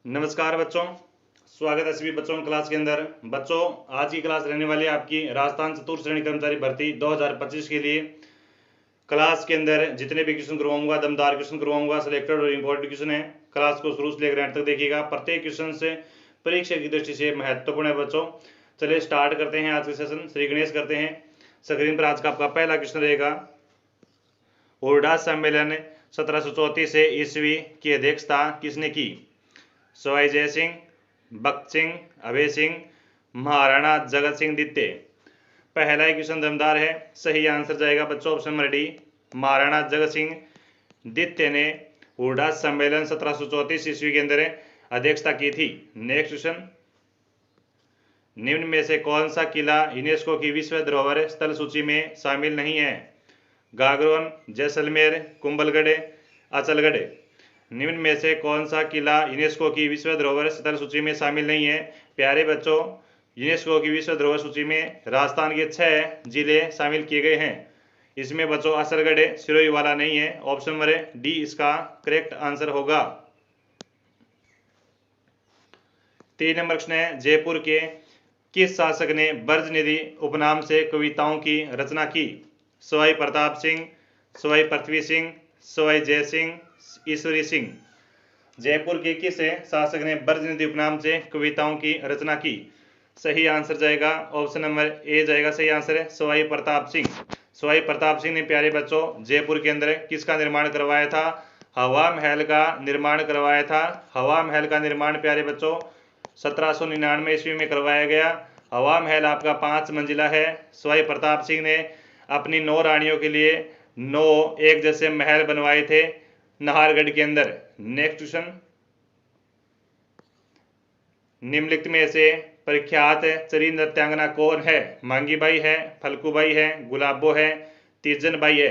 नमस्कार बच्चों, स्वागत है सभी बच्चों की क्लास के अंदर। बच्चों, आज की क्लास रहने वाली है आपकी राजस्थान चतुर्थ श्रेणी कर्मचारी भर्ती 2025 के लिए। क्लास के अंदर जितने भी क्वेश्चन करवाऊंगा, दमदार क्वेश्चन करवाऊंगा, सिलेक्टेड और इम्पोर्टेंट क्वेश्चन है। क्लास को शुरू से लेकर एंड तक देखिएगा, प्रत्येक क्वेश्चन से परीक्षा की दृष्टि से महत्वपूर्ण है बच्चों। चलिए स्टार्ट करते हैं आज के सेशन। श्री गणेश करते हैं। स्क्रीन पर आज का आपका पहला क्वेश्चन रहेगा, हुरडा सम्मेलन 1734 ईस्वी की अध्यक्षता किसने की? सवाई जय सिंह, भक्त सिंह, अभय सिंह, महाराणा जगत सिंह द्वितीय। पहला क्वेश्चन दमदार है, सही आंसर जाएगा बच्चों option number D, Maharana Jagat Singh द्वितीय ने हुरडा सम्मेलन 1734 ईस्वी के अंदर अध्यक्षता की थी। नेक्स्ट क्वेश्चन, निम्न में से कौन सा किला यूनेस्को की विश्व धरोहर स्थल सूची में शामिल नहीं है? गागरोन, जैसलमेर, कुंभलगढ़, अचलगढ़। निम्न में से कौन सा किला यूनेस्को की विश्व धरोहर स्थल सूची में शामिल नहीं है? प्यारे बच्चों, यूनेस्को की विश्व धरोहर सूची में राजस्थान के 6 जिले शामिल किए गए हैं। इसमें बच्चों असलगढ़ सिरोही वाला नहीं है। ऑप्शन नंबर डी इसका करेक्ट आंसर होगा। 3 नंबर प्रश्न है, जयपुर के किस शासक ने ब्रज निधि उपनाम से कविताओं की रचना की? सवाई प्रताप सिंह, सवाई पृथ्वी सिंह, सवाई जय सिंह, ईश्वरी सिंह। जयपुर के किस शासक ने ब्रज निधि उपनाम से कविताओं की रचना की? सही आंसर जाएगा ऑप्शन नंबर ए जाएगा सही आंसर है, सवाई प्रताप सिंह। सवाई प्रताप सिंह ने प्यारे बच्चों जयपुर के अंदर किसका निर्माण करवाया था? हवा महल का निर्माण करवाया था। हवा महल का निर्माण प्यारे बच्चों 1799 ईस्वी में करवाया गया। हवा महल आपका 5 मंजिला है। सवाई प्रताप सिंह ने अपनी 9 रानियों के लिए 9 एक जैसे महल बनवाए थे नाहरगढ़ के अंदर। नेक्स्ट क्वेश्चन, निम्नलिखित में से प्रख्यात चरी नृत्यांगना कौन है? मांगीबाई है, फलकूबाई है, गुलाबो है, तीजनबाई है।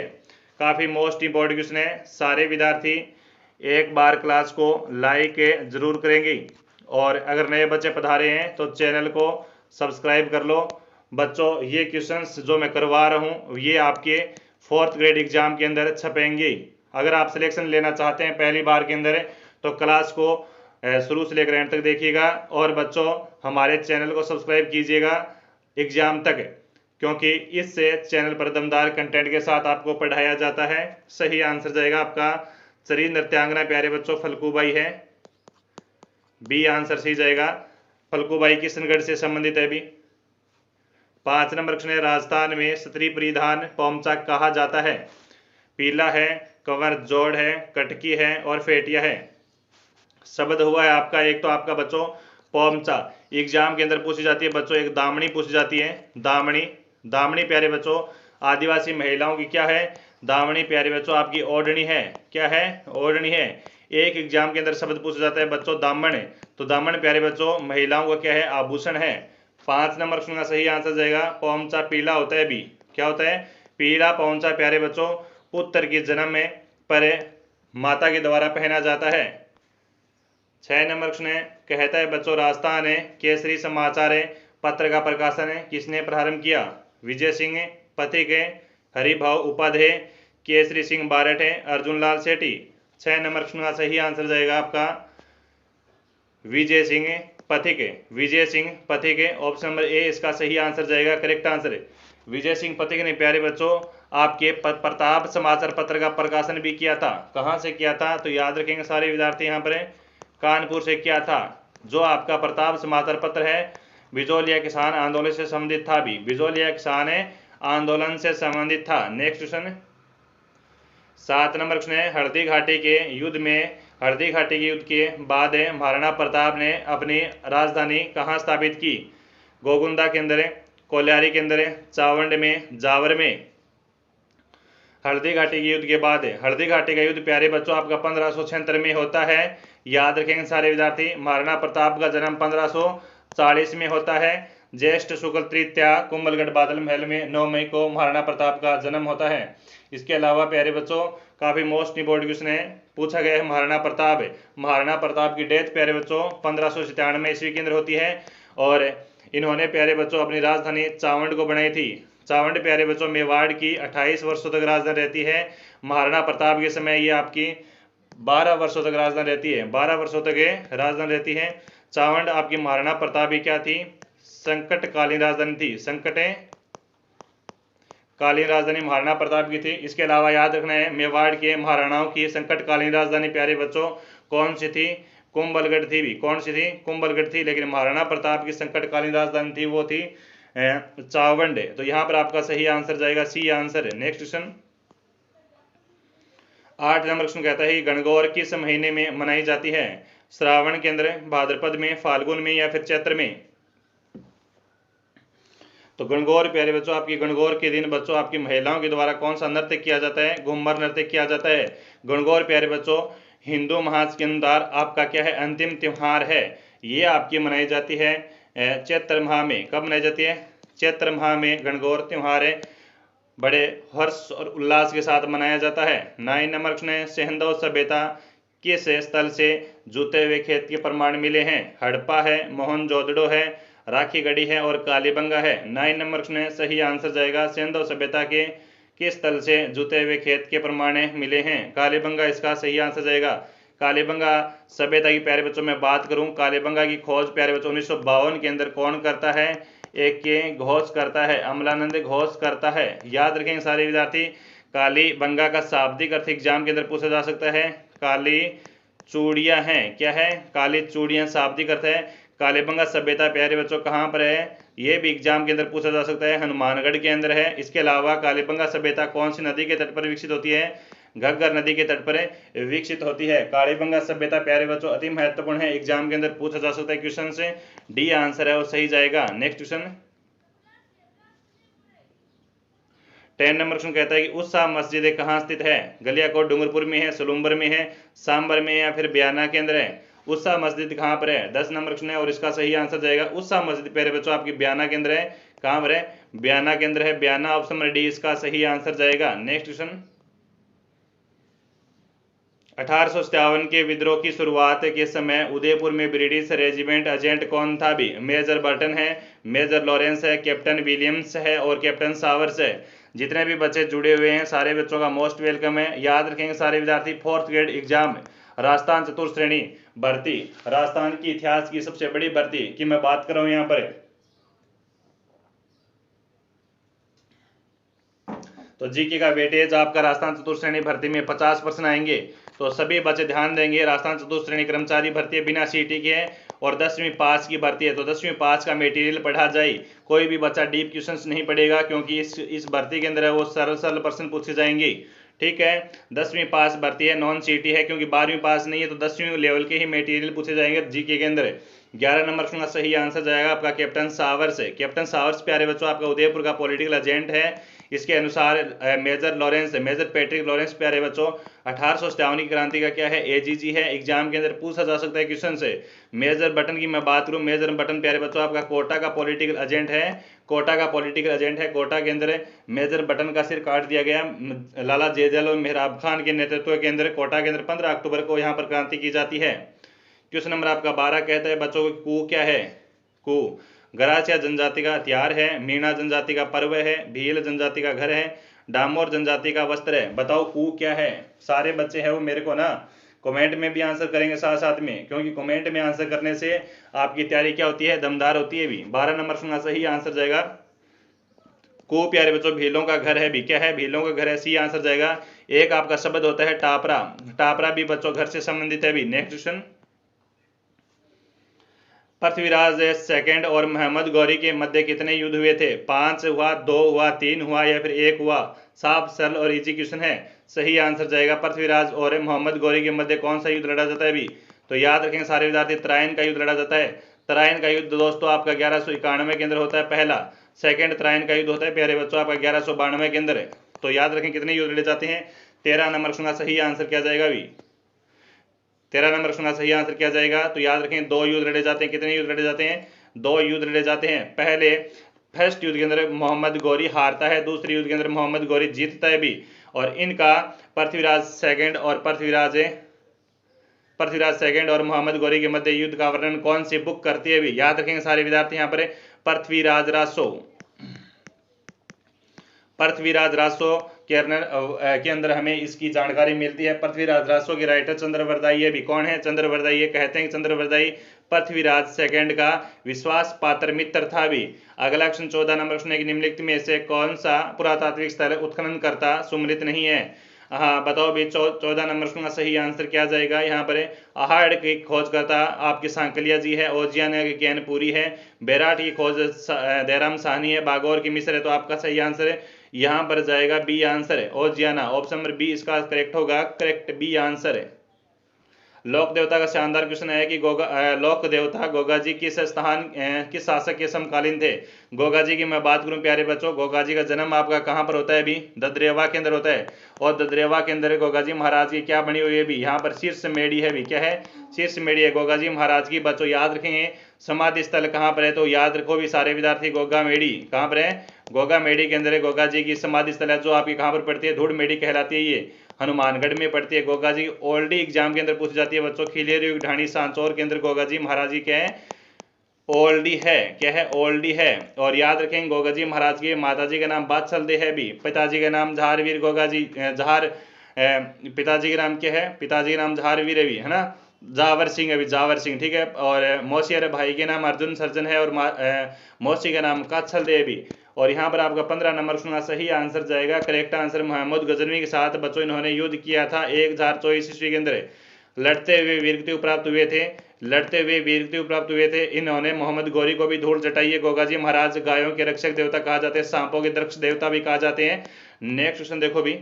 काफी मोस्ट इंपॉर्टेंट क्वेश्चन है। सारे विद्यार्थी एक बार क्लास को लाइक जरूर करेंगे और अगर नए बच्चे पधारे हैं तो चैनल को सब्सक्राइब कर लो। बच्चों, ये क्वेश्चंस जो मैं करवा रहा हूँ ये आपके 4th ग्रेड एग्जाम के अंदर छपेंगे। अगर आप सिलेक्शन लेना चाहते हैं पहली बार के अंदर तो क्लास को शुरू से लेकर एंड तक देखिएगा और बच्चों हमारे चैनल को सब्सक्राइब कीजिएगा एग्जाम तक, क्योंकि इससे चैनल पर दमदार कंटेंट के साथ आपको पढ़ाया जाता है। सही आंसर जाएगा आपका चरी नृत्यांगना प्यारे बच्चों फलकूबाई है। बी आंसर सही जाएगा। फलकूबाई किशनगढ़ से संबंधित है। भी 5 नंबर प्रश्न है, राजस्थान में स्त्री परिधान पोमचा कहा जाता है? पीला है, कंवर जोड़ है, कटकी है और फेटिया है। शब्द हुआ है आपका एक तो आपका बच्चों पोमचा एग्जाम के अंदर पूछी जाती है बच्चों। एक दामनी पूछी जाती है, दामनी। दामनी प्यारे बच्चों आदिवासी महिलाओं की क्या है? दामनी प्यारे बच्चों आपकी ओढ़नी है। क्या है? ओढ़नी है। एक एग्जाम के अंदर शब्द पूछा जाता है बच्चों दामन, तो दामन प्यारे बच्चों महिलाओं का क्या है? आभूषण है। 5 नंबर प्रश्न का सही आंसर जाएगा पोमचा पीला होता है। भी क्या होता है? पीला पोमचा प्यारे बच्चों पुत्र के जन्म में पर माता के द्वारा पहना जाता है। 6 नंबर प्रश्न है, कहता है बच्चों राजस्थान केसरी समाचार पत्र का प्रकाशन किसने प्रारंभ किया? विजय सिंह, पथिक, हरिभाव उपाध्याय, केसरी सिंह बारठ, अर्जुन लाल सेठी। 6 नंबर प्रश्न का सही आंसर जाएगा आपका Vijay Singh Pathik. Vijay Singh Pathik option number A इसका सही आंसर जाएगा, करेक्ट आंसर। विजय सिंह पथिक ने प्यारे बच्चों आपके प्रताप समाचार पत्र का प्रकाशन भी किया था। कहां से किया था? तो याद रखेंगे सारे विद्यार्थी यहाँ पर, कानपुर से किया था। जो आपका प्रताप समाचार पत्र है बिजोलिया किसान आंदोलन से संबंधित था। भी बिजोलिया किसान आंदोलन से संबंधित था। नेक्स्ट क्वेश्चन 7 नंबर प्रश्न है, हल्दी घाटी के युद्ध में हल्दी घाटी के युद्ध के बाद महाराणा प्रताप ने अपनी राजधानी कहाँ स्थापित की? गोगुंदा के अंदर, कोल्यारी के अंदर, चावंड में, जावर में। हल्दी घाटी के युद्ध के बाद हल्दी घाटी का युद्ध प्यारे बच्चों आपका 1576 में होता है। याद रखेंगे सारे विद्यार्थी, महाराणा प्रताप का जन्म 1540 में होता है। ज्येष्ठ शुक्ल तृतीया कुंभलगढ़ बादल महल में 9 मई को महाराणा प्रताप का जन्म होता है। इसके अलावा प्यारे बच्चों काफी मोस्ट इंपोर्टेंट क्वेश्चन है पूछा गया है महाराणा प्रताप की डेथ प्यारे बच्चों 1597 ईस्वी के अंदर होती है और इन्होंने प्यारे बच्चों अपनी राजधानी चावंड को बनाई थी। चावंड प्यारे बच्चों मेवाड़ की 28 वर्षों तक राजधानी रहती है। महाराणा प्रताप के समय ये आपकी 12 वर्षों तक राजधानी रहती है, 12 वर्षों तक ये राजधानी रहती है। चावंड आपकी महाराणा प्रताप की क्या थी, संकटकालीन राजधानी थी, संकटकालीन राजधानी महाराणा प्रताप की थी। इसके अलावा याद रखना है मेवाड़ के महाराणाओं की संकटकालीन राजधानी प्यारे बच्चों कौन सी थी, कुंभलगढ़ थी भी, कौन सी थी, कुंभलगढ़ थी। लेकिन महाराणा प्रताप की संकटकालीन राजधानी थी वो थी चावंड। तो यहां पर आपका सही आंसर जाएगा सी आंसर है। नेक्स्ट क्वेश्चन 8 नंबर क्वेश्चन कहता है गणगौर किस महीने में मनाई जाती है, श्रावण के अंदर, भाद्रपद में, फाल्गुन में या फिर चैत्र में। तो गणगौर प्यारे बच्चों आपकी गणगौर के दिन बच्चों आपकी महिलाओं के द्वारा कौन सा नृत्य किया जाता है, घूमर नृत्य किया जाता है। गणगौर प्यारे बच्चों हिंदू महाज के अंदर आपका क्या है अंतिम त्योहार है। ये आपकी मनाई जाती है चैत्र माह में। कब मनाई जाती है, चैत्र माह में गणगौर त्योहार है, बड़े हर्ष और उल्लास के साथ मनाया जाता है। 9 नंबर क्वेश्चन है सेहंदो सभ्यता किस स्थल से जूते हुए खेत के प्रमाण मिले हैं, हड़प्पा है, मोहनजोदड़ो है, राखीगढ़ी है और कालीबंगा है। 9 नंबर क्वेश्चन है सही आंसर जाएगा सेंधव सभ्यता के किस स्थल से जुते हुए खेत के प्रमाण मिले हैं, कालीबंगा इसका सही आंसर जाएगा। कालीबंगा सभ्यता की प्यारे बच्चों में बात करूं, कालीबंगा की खोज प्यारे बच्चों 1952 के अंदर कौन करता है, एक के घोष करता है, अमलानंद घोष करता है। याद रखेंगे सारे विद्यार्थी कालीबंगा का शाब्दिक अर्थ एग्जाम के अंदर पूछा जा सकता है, काली चूड़ियां हैं, क्या है, काली चूड़ियां शाब्दिक अर्थ है। कालीबंगा सभ्यता प्यारे बच्चों कहाँ पर है, ये भी एग्जाम के अंदर पूछा जा सकता है, हनुमानगढ़ के अंदर है। इसके अलावा कालीबंगा सभ्यता कौन सी नदी के तट पर विकसित होती है, घग्गर नदी के तट पर विकसित होती है। कालीबंगा सभ्यता प्यारे बच्चों अति महत्वपूर्ण है, एग्जाम के अंदर पूछा जा सकता है क्वेश्चन से, डी आंसर है वो सही जाएगा। नेक्स्ट क्वेश्चन 10 नंबर क्वेश्चन कहता है कि उषा मस्जिद कहाँ स्थित है, गलियाकोट डूंगरपुर में है, सलूम्बर में है, सांबर में या फिर बयाना के अंदर है। उषा मस्जिद कहाँ पर है, 10 नंबर क्वेश्चन है और इसका सही आंसर जाएगा उषा मस्जिद प्यारे बच्चों आपकी बयाना के अंदर है। कहाँ पर है, बयाना के अंदर है, बयाना ऑप्शन नंबर डी इसका सही आंसर जाएगा। नेक्स्ट क्वेश्चन 1857 के विद्रोह की शुरुआत के समय उदयपुर में ब्रिटिश रेजिमेंट एजेंट कौन था भी, मेजर बर्टन है, मेजर लॉरेंस है, कैप्टन विलियम्स है और कैप्टन सावर्स है। जितने भी बच्चे जुड़े हुए हैं सारे बच्चों का मोस्ट वेलकम है। याद रखेंगे सारे विद्यार्थी 4th ग्रेड एग्जाम राजस्थान चतुर्थ श्रेणी भर्ती, राजस्थान की इतिहास की सबसे बड़ी भर्ती की मैं बात कर रहा हूं यहाँ पर। तो जीके का वेटेज आपका राजस्थान चतुर्थ श्रेणी भर्ती में 50% आएंगे। तो सभी बच्चे ध्यान देंगे, राजस्थान चतुर्थ श्रेणी कर्मचारी भर्ती है, बिना सीटी के है और 10वीं पास की भर्ती है। तो 10वीं पास का मटेरियल पढ़ा जाए, कोई भी बच्चा डीप क्वेश्चंस नहीं पढ़ेगा क्योंकि इस भर्ती के अंदर है वो सरल सरल प्रश्न पूछे जाएंगे। ठीक है, 10वीं पास भर्ती है, नॉन सीटी है क्योंकि 12वीं पास नहीं है, तो 10वीं लेवल के ही मटेरियल पूछे जाएंगे जीके के अंदर। 11 नंबर का सही आंसर जाएगा आपका कैप्टन सावर्स है। कैप्टन सावर्स प्यारे बच्चों आपका उदयपुर का पॉलिटिकल एजेंट है। इसके अनुसार major Lawrence, major Patrick Lawrence प्यारे बच्चों 1857 की क्रांति का क्या है, एजीजी है। एग्जाम के अंदर पूछा जा सकता है क्वेश्चन से। मेजर बटन की मैं बात करूं, मेजर बटन प्यारे बच्चों आपका कोटा का पॉलिटिकल एजेंट है, कोटा का पॉलिटिकल एजेंट है। कोटा के अंदर मेजर बटन का सिर काट दिया गया लाला जेजल और मेहराब खान के नेतृत्व के अंदर। कोटा के अंदर 15 अक्टूबर को यहाँ पर क्रांति की जाती है। क्वेश्चन नंबर आपका 12 कहता है बच्चों को कू क्या है, कू गरासिया जनजाति का हथियार है, मीणा जनजाति का पर्व है, भील जनजाति का घर है, डामोर जनजाति का वस्त्र है। बताओ कू क्या है। सारे बच्चे हैं वो मेरे को ना कमेंट में भी आंसर करेंगे साथ साथ में, क्योंकि कमेंट में आंसर करने से आपकी तैयारी क्या होती है, दमदार होती है भी। 12 नंबर का सही आंसर जाएगा कू प्यारे बच्चों भीलों का घर है भी, क्या है, भीलों का घर है, सी आंसर जाएगा। एक आपका शब्द होता है टापरा, टापरा भी बच्चों घर से संबंधित है भी। नेक्स्ट क्वेश्चन पृथ्वीराज सेकंड और मोहम्मद गौरी के मध्य कितने युद्ध हुए थे, 5 हुआ, 2 हुआ, 3 हुआ या फिर 1 हुआ। साफ सरल और इजी क्वेश्चन है, सही आंसर जाएगा पृथ्वीराज और मोहम्मद गौरी के मध्य कौन सा युद्ध लड़ा जाता है भी। तो याद रखेंगे सारे विद्यार्थी तराइन का युद्ध लड़ा जाता है। तराइन का युद्ध दोस्तों आपका 1191 के अंदर होता है पहला। सेकंड तराइन का युद्ध होता है प्यारे बच्चों आपका 1192 के अंदर। तो याद रखें कितने युद्ध लड़े जाते हैं, 13 नंबर का सही आंसर क्या जाएगा भी, 13 नंबर का सही आंसर क्या जाएगा। तो याद रखें 2 युद्ध लड़े जाते हैं, कितने युद्ध लड़े जाते हैं, 2 युद्ध लड़े जाते हैं। पहले फर्स्ट युद्ध के अंदर मोहम्मद गौरी हारता है, दूसरे युद्ध के अंदर मोहम्मद गौरी जीतता है भी। और इनका पृथ्वीराज सेकंड और मोहम्मद गौरी के मध्य युद्ध का वर्णन कौन सी बुक करती है भी। याद रखेंगे सारे विद्यार्थी यहाँ पर पृथ्वीराज रासो के अंदर हमें इसकी जानकारी मिलती है। पृथ्वीराज रासो के राइटर चंद्रवरदाई, ये भी कौन है? चंद्रवरदाई। ये कहते हैं कि चंद्रवरदाई पृथ्वीराज सेकंड का विश्वास पात्र मित्र था भी। अगला क्वेश्चन 14 नंबर क्वेश्चन है कि निम्नलिखित में से कौन सा पुरातात्विक स्थल उत्खनन करता सुमलित नहीं है? हाँ बताओ भी 14 नंबर क्वेश्चन का सही आंसर क्या जाएगा? यहाँ पर आहड़ की खोज करता आपके सांकलिया जी है, ओजियाना की ज्ञानपुरी है, बेराट की खोज दयाराम साहनी है, बागौर की मिस्र है। तो आपका सही आंसर है यहाँ पर जाएगा बी आंसर है, ओजियाना। ऑप्शन नंबर बी इसका करेक्ट होगा, करेक्ट बी आंसर है। लोक देवता का शानदार क्वेश्चन है कि लोक देवता गोगा जी किस किस शासक के समकालीन थे? गोगा जी की मैं बात करूं प्यारे बच्चों, गोगा जी का जन्म आपका कहां पर होता है? भी ददरेवा के अंदर होता है। और ददरेवा के अंदर गोगा जी महाराज की क्या बनी हुई है? भी यहाँ पर शीर्ष मेढ़ी है। भी क्या है? शीर्ष मेढ़ी है गोगा जी महाराज की। बच्चों याद रखेंगे समाधि स्थल कहाँ पर है, तो याद रखो भी सारे विद्यार्थी, गोगा मेढ़ी कहाँ पर है? गोगा मेढ़ी के अंदर है गोगा जी की समाधि स्थल है, जो आपकी कहाँ पर पड़ती है? धूड़ मेढ़ी कहलाती है, ये हनुमानगढ़ में पड़ती है। गोगा जी ओल्डी एग्जाम के अंदर पूछी जाती है बच्चों। खिलेरी युग ढाणी सांचौर के अंदर गोगा जी महाराज जी क्या है? ओल्डी है। क्या है? ओल्डी है। और याद रखेंगे गोगा जी महाराज के माता जी का नाम बादशाह दे है भी, पिताजी का नाम झारवीर गोगा जी पिताजी का नाम क्या है? पिताजी का नाम झारवीर है भी, है ना, जावर सिंह है भी, जावर सिंह, ठीक है। और मौसिया भाई के नाम अर्जुन सर्जन है, और मौसी का नाम काछल दे भी। और यहाँ पर आपका 15 नंबर का सही आंसर जाएगा, करेक्ट आंसर मोहम्मद गजनवी के साथ बच्चों इन्होंने युद्ध किया था 1024 ईस्वी के अंदर। लड़ते हुए वीरगति प्राप्त हुए थे, लड़ते हुए वीरगति प्राप्त हुए थे। इन्होंने मोहम्मद गौरी को भी धूल चटाई है। गोगा जी महाराज गायों के रक्षक देवता कहा जाते हैं, सांपों के दक्ष देवता भी कहा जाते हैं। नेक्स्ट क्वेश्चन देखो भी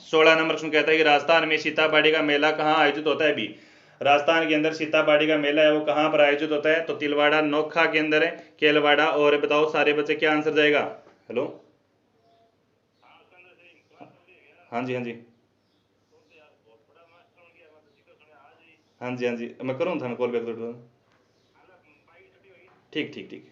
16 नंबर क्वेश्चन कहता है कि राजस्थान में सीताबाड़ी का मेला कहाँ आयोजित होता है? भी राजस्थान के अंदर सीताबाड़ी का मेला है वो कहाँ पर आयोजित होता है? तो तिलवाड़ा नोखा के अंदर है, केलवाड़ा। और बताओ सारे बच्चे क्या आंसर जाएगा? हेलो, हाँ जी, हाँ जी, हाँ जी, हाँ जी, मैं करूँ था, मैं कॉल बैक कर। ठीक ठीक ठीक।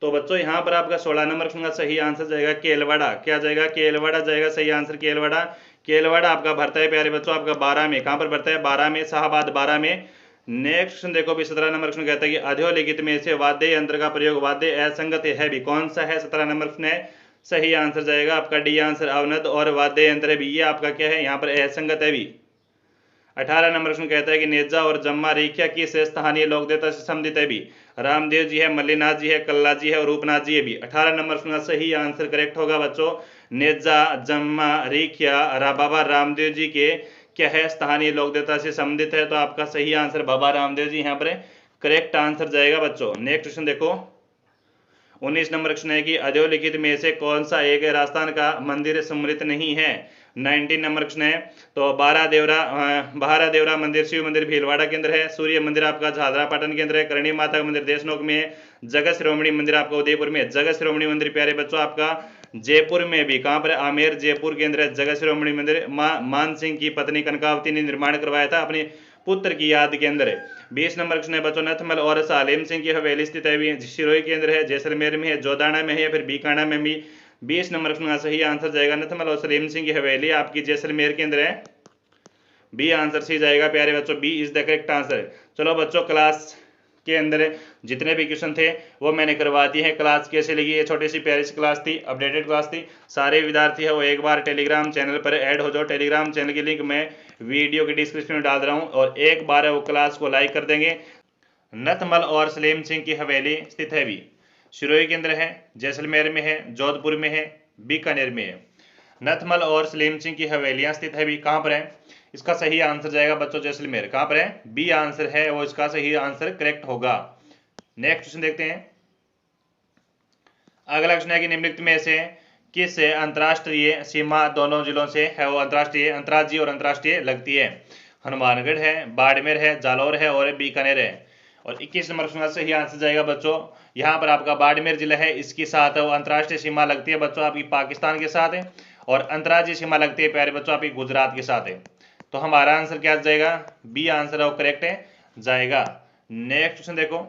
तो बच्चों यहाँ पर आपका 16 नंबर का सही आंसर जाएगा केलवाड़ा। क्या जाएगा? केलवाड़ा जाएगा सही आंसर, केलवाड़ा। केलवाड़ा आपका भरता है प्यारे बच्चों आपका 12 में। कहाँ पर भरता है? 12 में, शाहबाद 12 में। नेक्स्ट क्वेश्चन देखो भी 17 नंबर क्वेश्चन कहता है कि अधोलिखित में से वाद्य यंत्र का प्रयोग वाद्य असंगत है भी, कौन सा है? 17 नंबर क्वेश्चन है, सही आंसर जाएगा आपका डी आंसर, अवनद। और वाद्य यंत्र है भी, ये आपका क्या है? यहाँ पर असंगत है भी। 18 नंबर क्वेश्चन कहता है कि नेजा और जम्मा रेखिया किस स्थानीय लोक देवता से संबंधित है? भी रामदेव जी है, मल्लीनाथ जी है, कल्ला जी है और रूपनाथ जी है भी। 18 नंबर क्वेश्चन का सही आंसर करेक्ट होगा बच्चों, नेजा जम्मा रेखिया बाबा रामदेव जी के क्या है? स्थानीय लोक देवता से संबंधित है। तो आपका सही आंसर बाबा रामदेव जी यहाँ पर करेक्ट आंसर जाएगा बच्चों। नेक्स्ट क्वेश्चन देखो 19 नंबर क्वेश्चन है कि अधोलिखित में से कौन सा एक राजस्थान का मंदिर सम्मिलित नहीं है? 19 नंबर क्वेश्चन है। तो बहारा देवरा मंदिर शिव मंदिर भीलवाड़ा के अंदर है, सूर्य मंदिर आपका झालरा पाटन के अंदर है, करणी माता का मंदिर देशनोक में है, जगत शिरोमणि मंदिर आपका उदयपुर में है। जगत शिरोमणि मंदिर प्यारे बच्चों आपका जयपुर में भी, कहाँ पर? आमेर जयपुर के अंदर है जगत शिरोमणि मंदिर। मान सिंह की पत्नी कनकावती ने निर्माण करवाया था अपने पुत्र की याद के अंदर है। 20 नंबर क्वेश्चन है बच्चों, नथमल और सालेम सिंह की हवेली स्थित है, सिरोही के अंदर है, जैसलमेर में है, जोदाना में है या फिर बीकाना में भी। 20 नंबर क्वेश्चन सही आंसर जाएगा, नथमल और सलीम सिंह की हवेली आपकी जैसलमेर के अंदर है, बी आंसर सी जाएगा प्यारे बच्चों, B is the correct answer. चलो बच्चों क्लास के अंदर जितने भी क्वेश्चन थे वो मैंने करवा दिए हैं। क्लास कैसे लगी? ये छोटी सी प्यारी सी क्लास थी, अपडेटेड क्लास थी। सारे विद्यार्थी है वो एक बार टेलीग्राम चैनल पर ऐड हो जाओ। टेलीग्राम चैनल की लिंक मैं वीडियो के डिस्क्रिप्शन में डाल रहा हूँ, और एक बार है वो क्लास को लाइक कर देंगे। नथमल और सलीम सिंह की हवेली स्थित है भी सिरोही के अंदर है, जैसलमेर में है, जोधपुर में है, बीकानेर में है। नथमल और सलीम सिंह की हवेलियां स्थित है भी, कहाँ पर है? इसका सही आंसर जाएगा बच्चों जैसलमेर। कहाँ पर है? बी आंसर है वो, इसका सही आंसर करेक्ट होगा। नेक्स्ट क्वेश्चन देखते हैं। अगला क्वेश्चन है कि निम्नलिखित में से किस अंतरराष्ट्रीय सीमा दोनों जिलों से है? वो अंतर्राज्यीय और अंतरराष्ट्रीय लगती है। हनुमानगढ़ है, बाड़मेर है, जालौर है और बीकानेर है। और 21 नंबर क्वेश्चन सही आंसर जाएगा बच्चों, यहाँ पर आपका बाड़मेर जिला है, इसके साथ वो अंतरराष्ट्रीय सीमा लगती है बच्चों आपकी पाकिस्तान के साथ है, और अंतर्राज्यीय सीमा लगती है प्यारे बच्चों आपकी गुजरात के साथ है। तो हमारा आंसर क्या जाएगा? बी आंसर है वो करेक्ट है जाएगा। नेक्स्ट क्वेश्चन देखो,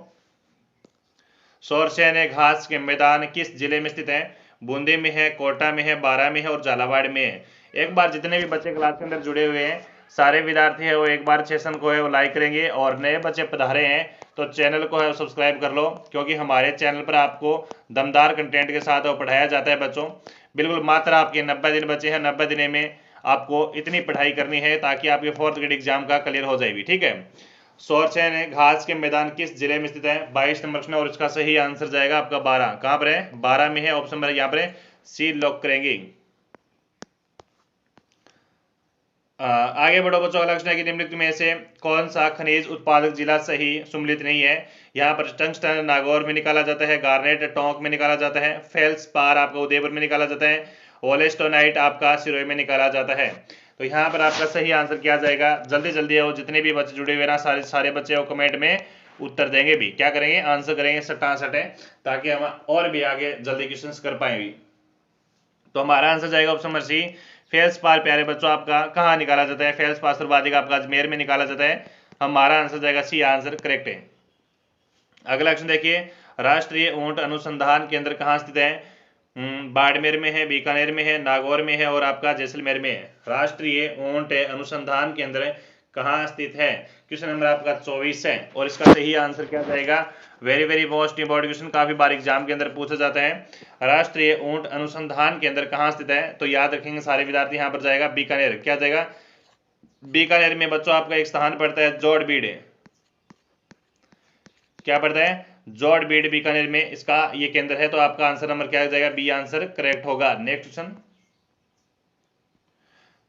शौरसेन घास के मैदान किस जिले में स्थित है? बूंदी में है, कोटा में है, बारां में है और झालावाड़ में है। एक बार जितने भी बच्चे क्लास के अंदर जुड़े हुए हैं सारे विद्यार्थी है वो एक बार सेशन को है वो लाइक करेंगे, और नए बच्चे पधारे हैं तो चैनल को है सब्सक्राइब कर लो, क्योंकि हमारे चैनल पर आपको दमदार कंटेंट के साथ वो पढ़ाया जाता है बच्चों। बिल्कुल मात्र आपके 90 दिन बचे हैं। 90 दिन में आपको इतनी पढ़ाई करनी है ताकि आपके 4th ग्रेड एग्जाम का क्लियर हो जाएगी। ठीक है। सोरचैन घास के मैदान किस जिले में स्थित है? 22 नंबर प्रश्न और इसका सही आंसर जाएगा आपका 12। कहां पर है? 12 में है। ऑप्शन नंबर यहां पर सी लॉक करेंगे। आगे बढ़ो बच्चों। अगला क्वेश्चन है कि निम्नलिखित में से कौन सा खनिज उत्पादक जिला सही सम्मिलित नहीं है? यहाँ पर टंगस्टन नागौर में निकाला जाता है, गार्नेट टोंक में निकाला जाता है, फेल्सपार आपका उदयपुर में निकाला जाता है, वोलेस्टोनाइट आपका सिरोही में निकाला जाता है। तो यहाँ पर आपका सही आंसर क्या जाएगा? जल्दी जल्दी आओ, जितने भी बच्चे जुड़े हुए ना सारे बच्चे कमेंट में उत्तर देंगे भी। क्या करेंगे? आंसर करेंगे सटासट है, ताकि हम और भी आगे जल्दी क्वेश्चन कर पाएंगे। तो हमारा आंसर जाएगा ऑप्शन नंबर सी फेल्सपार। प्यारे बच्चों आपका कहाँ निकाला जाता है? फेल्सपार सर्वाधिक आपका अजमेर में निकाला जाता है। हमारा आंसर जाएगा सी आंसर करेक्ट है। अगला क्वेश्चन देखिए, राष्ट्रीय ऊंट अनुसंधान केंद्र कहाँ स्थित है? बाड़मेर में है, बीकानेर में है, नागौर में है और आपका जैसलमेर में है। राष्ट्रीय ऊंट अनुसंधान केंद्र कहाँ स्थित है? क्वेश्चन नंबर आपका 24 है और इसका सही आंसर क्या जाएगा? Very very most important question, काफी बार एग्जाम के अंदर पूछा जाता है। राष्ट्रीय ऊंट अनुसंधान केंद्र कहाँ स्थित है? तो याद रखेंगे सारे विद्यार्थी, यहाँ पर जाएगा बीकानेर। क्या जाएगा? बीकानेर में बच्चों आपका एक स्थान पड़ता है जोड़बीड़। क्या पड़ता है? जोड़बीड़ बीकानेर में इसका ये केंद्र है। तो आपका आंसर नंबर क्या जाएगा? बी आंसर करेक्ट होगा। नेक्स्ट क्वेश्चन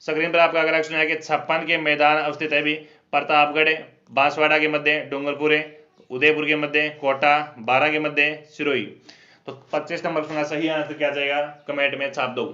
स्क्रीन पर आपका अगला क्वेश्चन है कि 56 के मैदान अवस्थित है भी प्रतापगढ़, बांसवाड़ा के मध्य, डूंगरपुर, उदयपुर के मध्य, कोटा, 12 के मध्य, सिरोही। तो 25 नंबर का सही आंसर क्या जाएगा? कमेंट में छाप दो।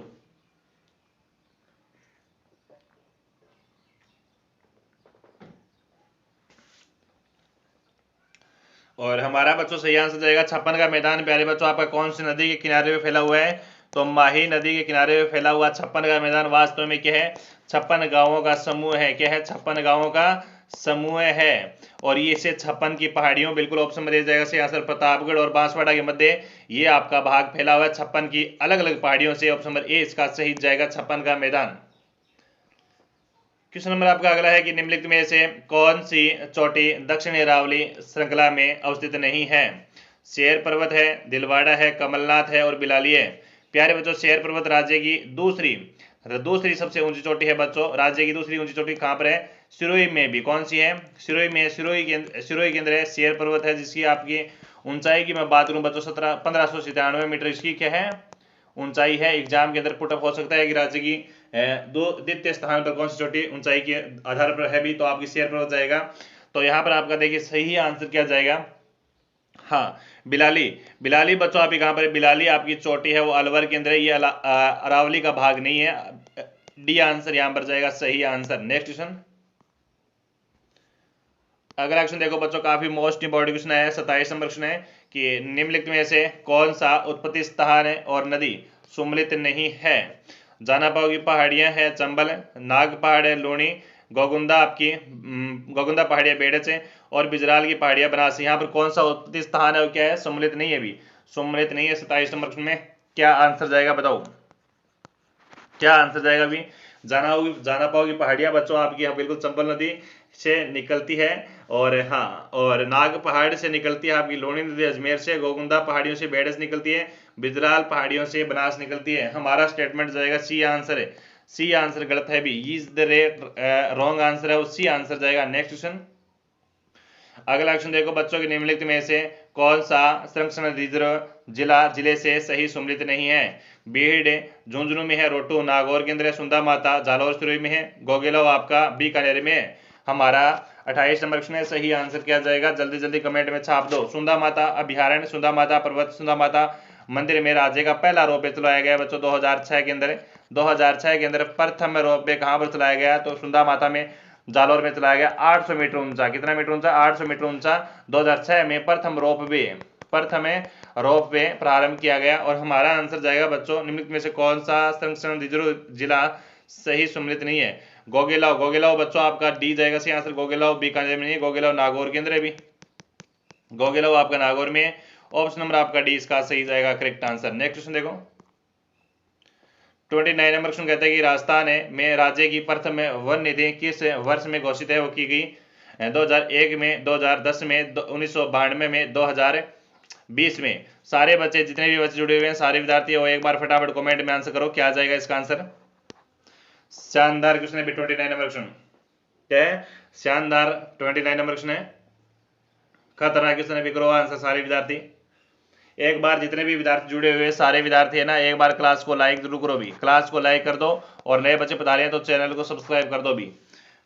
और हमारा बच्चों सही आंसर जाएगा 56 का मैदान। प्यारे बच्चों आपका कौन सी नदी के किनारे पे फैला हुआ है? तो माही नदी के किनारे पे फैला हुआ 56 का मैदान वास्तव में क्या है? 56 गांवों का समूह है। क्या है? 56 गांवों का समूह है। और ये से 56 की पहाड़ियों, बिल्कुल ऑप्शन में दे जाएगा से आंसर प्रतापगढ़ और बांसवाड़ा के मध्य ये आपका भाग फैला हुआ है 56 की अलग अलग पहाड़ियों से। ऑप्शन नंबर ए इसका सही जाएगा 56 का मैदान। क्वेश्चन नंबर आपका अगला है कि निम्नलिखित में से कौन सी चोटी दक्षिण अरावली श्रृंखला में अवस्थित नहीं है? शेर पर्वत है, दिलवाड़ा है, कमलनाथ है और बिलाली है। प्यारे बच्चों शेर पर्वत राज्य की दूसरी सबसे ऊंची चोटी है बच्चों। राज्य की दूसरी ऊंची चोटी कहां पर है? सिरोही में भी। कौन सी है? सिरोही में। सिरोही केंद्र है, शेर पर्वत है, जिसकी आपकी ऊंचाई की मैं बात करूं बच्चों 1597 मीटर इसकी क्या है? ऊंचाई है। एग्जाम के अंदर पुटअप हो सकता है कि राज्य की द्वितीय स्थान पर कौन सी चोटी ऊंचाई के आधार पर है भी, तो आपकी शेर पर्वत जाएगा। तो यहाँ पर आपका देखिए सही आंसर क्या जाएगा? हाँ बिलाली बच्चों आपकी कहां पर? बिलाली आपकी चोटी है वो अलवर के अंदर है, ये अरावली का भाग नहीं है। डी आंसर यहां पर जाएगा सही आंसर। नेक्स्ट क्वेश्चन अगला क्वेश्चन देखो बच्चों, काफी मोस्ट इंपॉर्टेंट क्वेश्चन है। 27 नंबर क्वेश्चन है कि निम्नलिखित में से कौन सा उत्पत्ति स्थान है और नदी सम्मिलित नहीं है? जानापाव की पहाड़ियां है चंबल, नाग पहाड़ है लूणी, गोगुंदा पहाड़ियां बेड़च है और बिजराल की पहाड़ियां बनास। यहाँ पर कौन सा उत्पत्ति स्थान है और क्या है? सम्मिलित नहीं है भी, सम्मिलित नहीं है। 27 नंबर में क्या आंसर जाएगा बताओ? क्या आंसर जाएगा भी? जानापाव की पहाड़ियां बच्चों आपकी बिल्कुल चंबल नदी से निकलती है और हाँ, और नाग पहाड़ से निकलती है आपकी लूणी नदी अजमेर से, गोगुंदा पहाड़ियों से बेड़स निकलती है, बिजराल पहाड़ियों से बनास निकलती है। हमारा स्टेटमेंट जाएगा सी आंसर है। सी आंसर गलत है भी, इज द रॉन्ग आंसर है वो सी आंसर जाएगा। नेक्स्ट क्वेश्चन अगला क्वेश्चन देखो बच्चों के निम्नलिखित में से कौन सा संरक्षण रिजर्व जिले से सही सम्मिलित नहीं है? बीड़ झुंझुनू में है, रोटू नागौर के अंदर है, सुंदा माता जालौर सिरोही में है, गोगेलो आपका बीकानेर में है। हमारा 28 नंबर क्वेश्चन है, सही आंसर क्या जाएगा? जल्दी जल्दी कमेंट में छाप दो। सुंदा माता अभ्यारण्य, सुंदा माता पर्वत, सुंदा माता मंदिर में राज्य का पहला रोपवे चलाया गया बच्चों 2006 के अंदर। 2006 के अंदर प्रथम रोपवे कहां पर चलाया गया? तो सुंदा माता में जालौर में चलाया गया। 800 मीटर ऊंचा, कितना मीटर ऊंचा? 800 मीटर ऊंचा 2006 में प्रथम रोपवे प्रारंभ किया गया। और हमारा आंसर जाएगा बच्चों निम्नलिखित में से कौन सा संरक्षण रिजर्व जिला सही सम्मिलित नहीं है? गोगेलाव बच्चों आपका डी जाएगा सही आंसर। गोगेलाव बीकानेर में नहीं, गोगेलाव नागौर के अंदर है भी, गोगेलाव आपका नागौर में। ऑप्शन नंबर आपका डी इसका सही जाएगा करेक्ट आंसर। नेक्स्ट क्वेश्चन देखो 29 नंबर क्वेश्चन कहता है कि राजस्थान में राज्य की प्रथम वन निधि किस वर्ष में घोषित है? वो की गई 2001 में, 2010 में, 1992 में, 20 में। सारे बच्चे, जितने भी बच्चे जुड़े हुए हैं, सारे विद्यार्थी, वो एक बार फटाफट कमेंट में आंसर करो, क्या आ जाएगा इसका आंसर। शानदार क्वेश्चन है, 29 नंबर क्वेश्चन क्या है, शानदार 29 नंबर क्वेश्चन है, खतरनाक क्वेश्चन है, भी करो आंसर सारे विद्यार्थी। एक बार जितने भी विद्यार्थी जुड़े हुए सारे विद्यार्थी है ना, एक बार क्लास को लाइक जरूर करो भी, क्लास को लाइक कर दो, और नए बच्चे बता रहे हैं तो चैनल को सब्सक्राइब कर दो भी।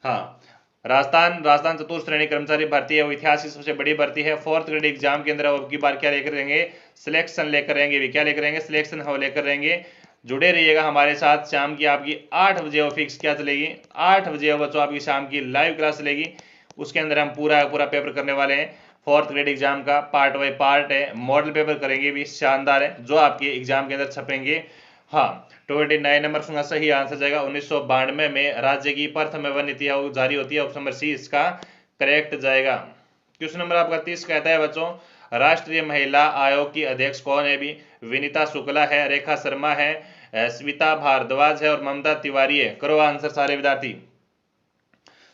हाँ, राजस्थान चतुर्थ श्रेणी कर्मचारी भर्ती है, वो इतिहास की सबसे बड़ी भर्ती है। 4th ग्रेड एग्जाम के अंदर अब की बार क्या लेकर रहेंगे, सिलेक्शन लेकर रहेंगे भी, क्या लेकर रहेंगे, सिलेक्शन हो लेकर रहेंगे। जुड़े रहिएगा हमारे साथ, शाम की आपकी 8 बजे वो फिक्स क्या चलेगी, 8 बजे बच्चों आपकी शाम की लाइव क्लास चलेगी। उसके अंदर हम पूरा पेपर करने वाले हैं। 4th ग्रेड एग्जाम का पार्ट बाई पार्ट है, मॉडल पेपर करेंगे भी, शानदार है, जो आपके एग्जाम के अंदर छपेंगे। हाँ, 29 नंबर का सही आंसर जाएगा 1992 में राज्य की प्रथम वन नीति जारी होती है, ऑप्शन नंबर सी इसका करेक्ट जाएगा। क्वेश्चन नंबर आपका 30 कहता है बच्चों, राष्ट्रीय महिला आयोग की अध्यक्ष कौन है भी, विनीता शुक्ला है, रेखा शर्मा है, स्मिता भारद्वाज है, और ममता तिवारी है। करो आंसर सारे विद्यार्थी,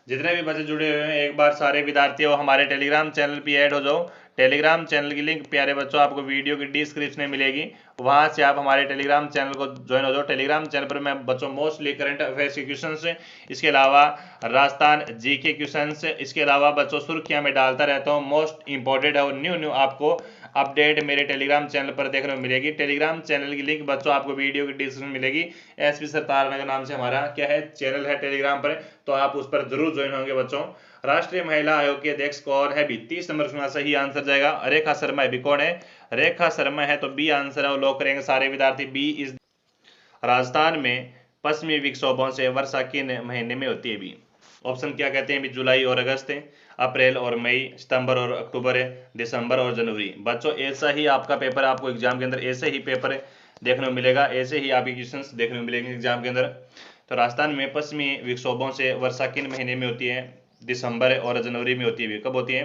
जितने भी बच्चे जुड़े हुए हैं, एक बार सारे विद्यार्थी हो हमारे टेलीग्राम चैनल पे ऐड हो जाओ। टेलीग्राम चैनल की लिंक प्यारे बच्चों आपको वीडियो की डिस्क्रिप्शन में मिलेगी, वहां से आप हमारे टेलीग्राम चैनल को ज्वाइन हो जाओ। टेलीग्राम चैनल पर मैं बच्चों मोस्टली करंट अफेयर्स के क्वेश्चन, इसके अलावा राजस्थान जीके क्वेश्चन, इसके अलावा बच्चों सुर्खियां में डालता रहता हूँ, मोस्ट इंपॉर्टेंट है और न्यू आपको अपडेट मेरे टेलीग्राम चैनल पर देखने को मिलेगी। टेलीग्राम चैनल की लिंक बच्चों आपको वीडियो की डिस्क्रिप्शन में मिलेगी। एसपी सरतार नगर नाम से हमारा क्या है, चैनल है टेलीग्राम पर, तो आप उस पर जरूर ज्वाइन होंगे बच्चों। राष्ट्रीय महिला आयोग के अध्यक्ष कौन है भी, 30 नंबर का सही आंसर जाएगा रेखा शर्मा है भी। कौन है, रेखा शर्मा है, तो बी आंसर है, वो लॉक करेंगे सारे विद्यार्थी, बी इज। राजस्थान में पश्चिमी विक्षोभों से वर्षा किन महीने में होती है भी, ऑप्शन क्या कहते हैं भी, जुलाई और अगस्त है, अप्रैल और मई, सितंबर और अक्टूबर है, दिसंबर और जनवरी। बच्चों ऐसा ही आपका पेपर, आपको एग्जाम के अंदर ऐसे ही पेपर देखने को मिलेगा, ऐसे ही आपके क्वेश्चंस देखने को मिलेंगे एग्जाम के अंदर। तो राजस्थान में पश्चिमी विक्षोभों से वर्षा किन महीने में होती है, दिसंबर और जनवरी में होती है। कब होती है,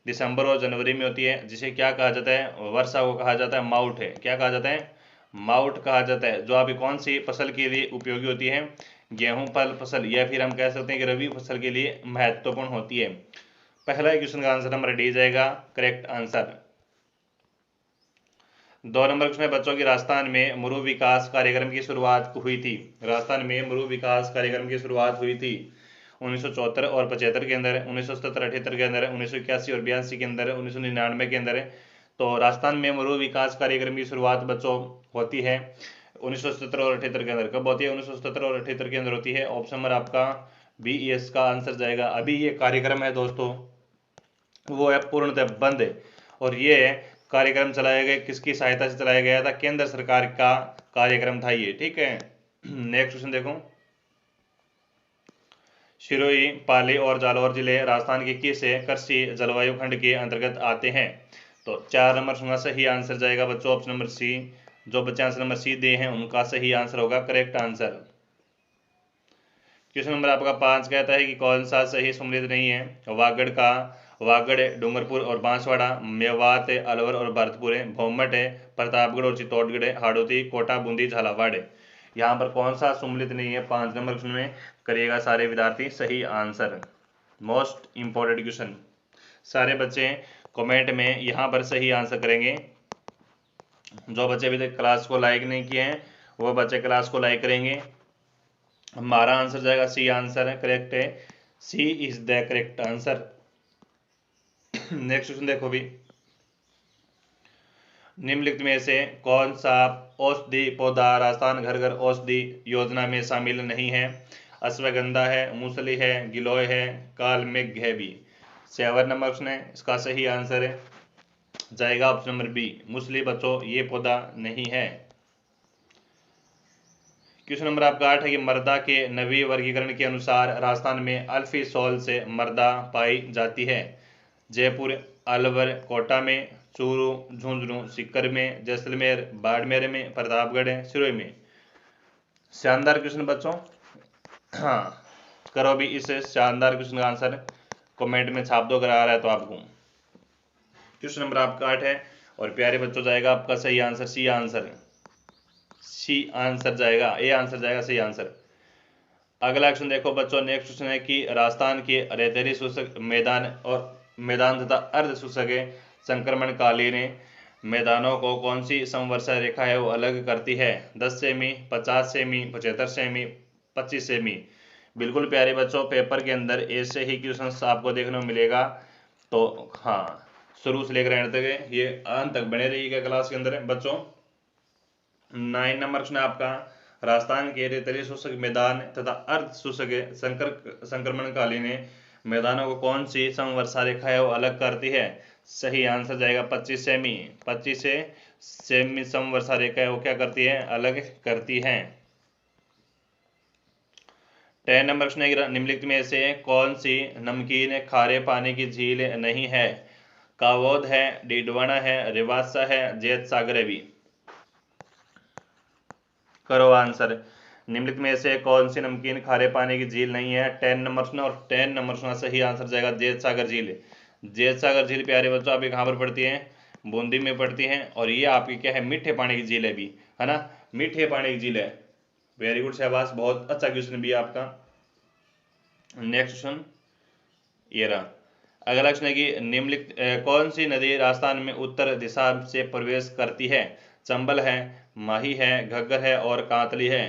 दिसंबर और जनवरी में होती है, जिसे क्या कहा जाता है, वर्षा को कहा जाता है माउट है, क्या कहा जाता है, माउट कहा जाता है। जो अभी कौन सी फसल के लिए उपयोगी होती है, गेहूं फसल, या फिर हम कह सकते हैं कि रबी फसल के लिए महत्वपूर्ण होती है। पहला क्वेश्चन का आंसर नंबर डी जाएगा करेक्ट आंसर। 2 नंबर क्वेश्चन है बच्चों की, राजस्थान में मरु विकास कार्यक्रम की शुरुआत हुई थी। राजस्थान में मरु विकास कार्यक्रम की शुरुआत हुई थी 1974 और 75 के अंदर, 1977 78 के अंदर, 1981 और 82 के अंदर, 1999 के अंदर। तो राजस्थान में मरु विकास कार्यक्रम की शुरुआत बच्चों होती है 1977 और 78 के अंदर। कब होती है, 1977 और 78 के अंदर होती है। ऑप्शन नंबर आपका बी इसका आंसर जाएगा। अभी ये कार्यक्रम है दोस्तों, वो है पूर्णतः बंद है, और ये कार्यक्रम चलाया गया किसकी सहायता से चलाया गया था, केंद्र सरकार का कार्यक्रम था ये, ठीक है। नेक्स्ट क्वेश्चन देखो, सिरोही, पाली और जालौर जिले राजस्थान के किस कृषि जलवायु खंड के अंतर्गत आते हैं। तो 4 नंबर सुना सही आंसर जाएगा बच्चों, ऑप्शन नंबर सी। जो बच्चे आंसर नंबर सी दे हैं उनका सही आंसर होगा करेक्ट आंसर। क्वेश्चन नंबर आपका 5 कहता है कि कौन सा सही सम्मिलित नहीं है। वागड़, डूंगरपुर और बांसवाड़ा, मेवात, अलवर और भरतपुर है, भोमट है, प्रतापगढ़ और चित्तौड़गढ़ है, हाड़ौती, कोटा, बूंदी, झालावाड़ है। यहाँ पर कौन सा सम्मिलित नहीं है, 5 नंबर क्वेश्चन में करिएगा सारे विद्यार्थी सही आंसर। मोस्ट इंपॉर्टेंट क्वेश्चन, सारे बच्चे कमेंट में यहाँ पर सही आंसर करेंगे। जो बच्चे अभी तक क्लास को लाइक नहीं किए हैं वो बच्चे क्लास को लाइक करेंगे। हमारा आंसर जाएगा सी आंसर है, करेक्ट है, C is the correct answer. Next question देखो भी, निम्नलिखित में से कौन सा औषधि पौधा राजस्थान घर घर औषधि योजना में शामिल नहीं है। अश्वगंधा है, मूसली है, गिलोय है, काल मेघ है भी। 7 नंबर क्वेश्चन है, इसका सही आंसर है जाएगा ऑप्शन नंबर बी, मूसली बच्चों ये पौधा नहीं है। क्वेश्चन नंबर आपका 8 है कि मृदा के नवीन वर्गीकरण के अनुसार राजस्थान में अल्फी सॉल से मृदा पाई जाती है। जयपुर, अलवर, कोटा में, चूरू, झुंझुनू, सीकर में, जैसलमेर, बाड़मेर में, प्रतापगढ़ है, सिरोही में। शानदार क्वेश्चन बच्चों, हाँ करो भी इस शानदार क्वेश्चन का आंसर कमेंट में छाप दो अगर आ रहा है तो आपको। क्वेश्चन नंबर आपका 8 है और प्यारे बच्चों जाएगा आपका सही answer C answer, C answer जाएगा, ए आंसर जाएगा सही आंसर। अगला क्वेश्चन देखो बच्चों, नेक्स्ट क्वेश्चन है कि राजस्थान के रेतीली शुष्क मैदान तथा अर्ध शुष्क संक्रमणकालीन मैदानों को कौन सी समवर्षा रेखा है वो अलग करती है? 10 सेमी, 50 सेमी, 75 सेमी, 25 सेमी। बिल्कुल प्यारे बच्चों, पेपर के अंदर ऐसे ही क्वेश्चन आपको देखने को मिलेगा। तो हाँ, शुरू से लेकर एंड तक ये अंत तक बने रहिएगा क्लास के अंदर बच्चों। 9 नंबर क्वेश्चन आपका, राजस्थान के रेतीले शुष्क मैदान तथा अर्ध शुष्क संक्रमणकालीन मैदानों को कौन सी समवर्षा रेखा है वो अलग करती है? सही आंसर जाएगा 25 सेमी। 25 सेमी समवर्षा रेखा है वो क्या करती है? अलग करती है। 10 नंबर प्रश्न है, निम्नलिखित में से कौन सी नमकीन खारे पानी की झील नहीं है? कावोद है, डीडवाना है, रिवासा है, जैत सागर है भी। करो आंसर। निम्नलिखित में से कौन सी नमकीन खारे पानी की झील नहीं है? 10 नंबर सुना, और 10 नंबर सुना सही आंसर जाएगा जैत सागर झील। जैत सागर झील प्यारे बच्चों आपके कहाँ पर पड़ती है? बूंदी में पड़ती है, और ये आपकी क्या है? मीठे पानी की झील है भी, है ना, मीठे पानी की झील है। वेरी गुड शहबाज, बहुत अच्छा क्वेश्चन भी है आपका। नेक्स्ट क्वेश्चन ये रहा। अगला क्वेश्चन है कि निम्नलिखित कौन सी नदी राजस्थान में उत्तर दिशा से प्रवेश करती है? चंबल है, माही है, घग्गर है और कांतली है।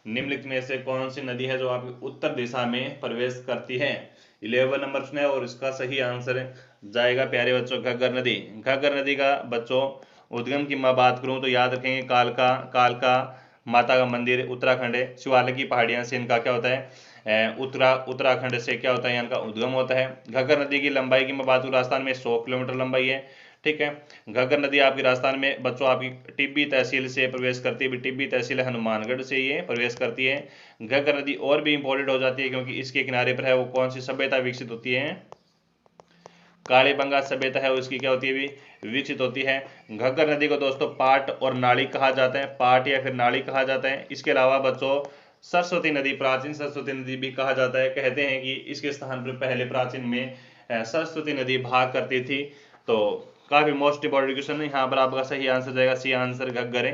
निम्नलिखित में से कौन सी नदी है जो आपकी उत्तर दिशा में प्रवेश करती है? 11 नंबर प्रश्न है, और इसका सही आंसर जाएगा प्यारे बच्चों घग्गर नदी। घग्गर नदी का बच्चों उद्गम की मैं बात करूं तो याद रखेंगे कालका माता का मंदिर उत्तराखंड है, शिवालिक की पहाड़ियां से इनका क्या होता है? उत्तराखंड से क्या होता है? इनका उद्गम होता है। घग्गर नदी की लंबाई की मैं बात करूं, राजस्थान में 100 किलोमीटर लंबाई है। ठीक है, घग्गर नदी आपकी राजस्थान में बच्चों आपकी टिब्बी तहसील से प्रवेश करती है। टिब्बी तहसील हनुमानगढ़ से ये प्रवेश करती है। घग्गर नदी और भी इंपॉर्टेंट हो जाती है क्योंकि इसके किनारे पर है वो कौन सी सभ्यता विकसित होती है? कालीबंगा सभ्यता है उसकी क्या होती है भी? विकसित होती है। घग्गर नदी को दोस्तों पाट और नाली कहा जाता है, पाट या फिर नाली कहा जाता है। इसके अलावा बच्चों सरस्वती नदी, प्राचीन सरस्वती नदी भी कहा जाता है। कहते हैं कि इसके स्थान पर पहले प्राचीन में सरस्वती नदी भाग करती थी। तो काफी मोस्ट इंपॉर्टेंट क्वेश्चन है, यहाँ पर आपका सही आंसर जाएगा सी आंसर घग्गर है।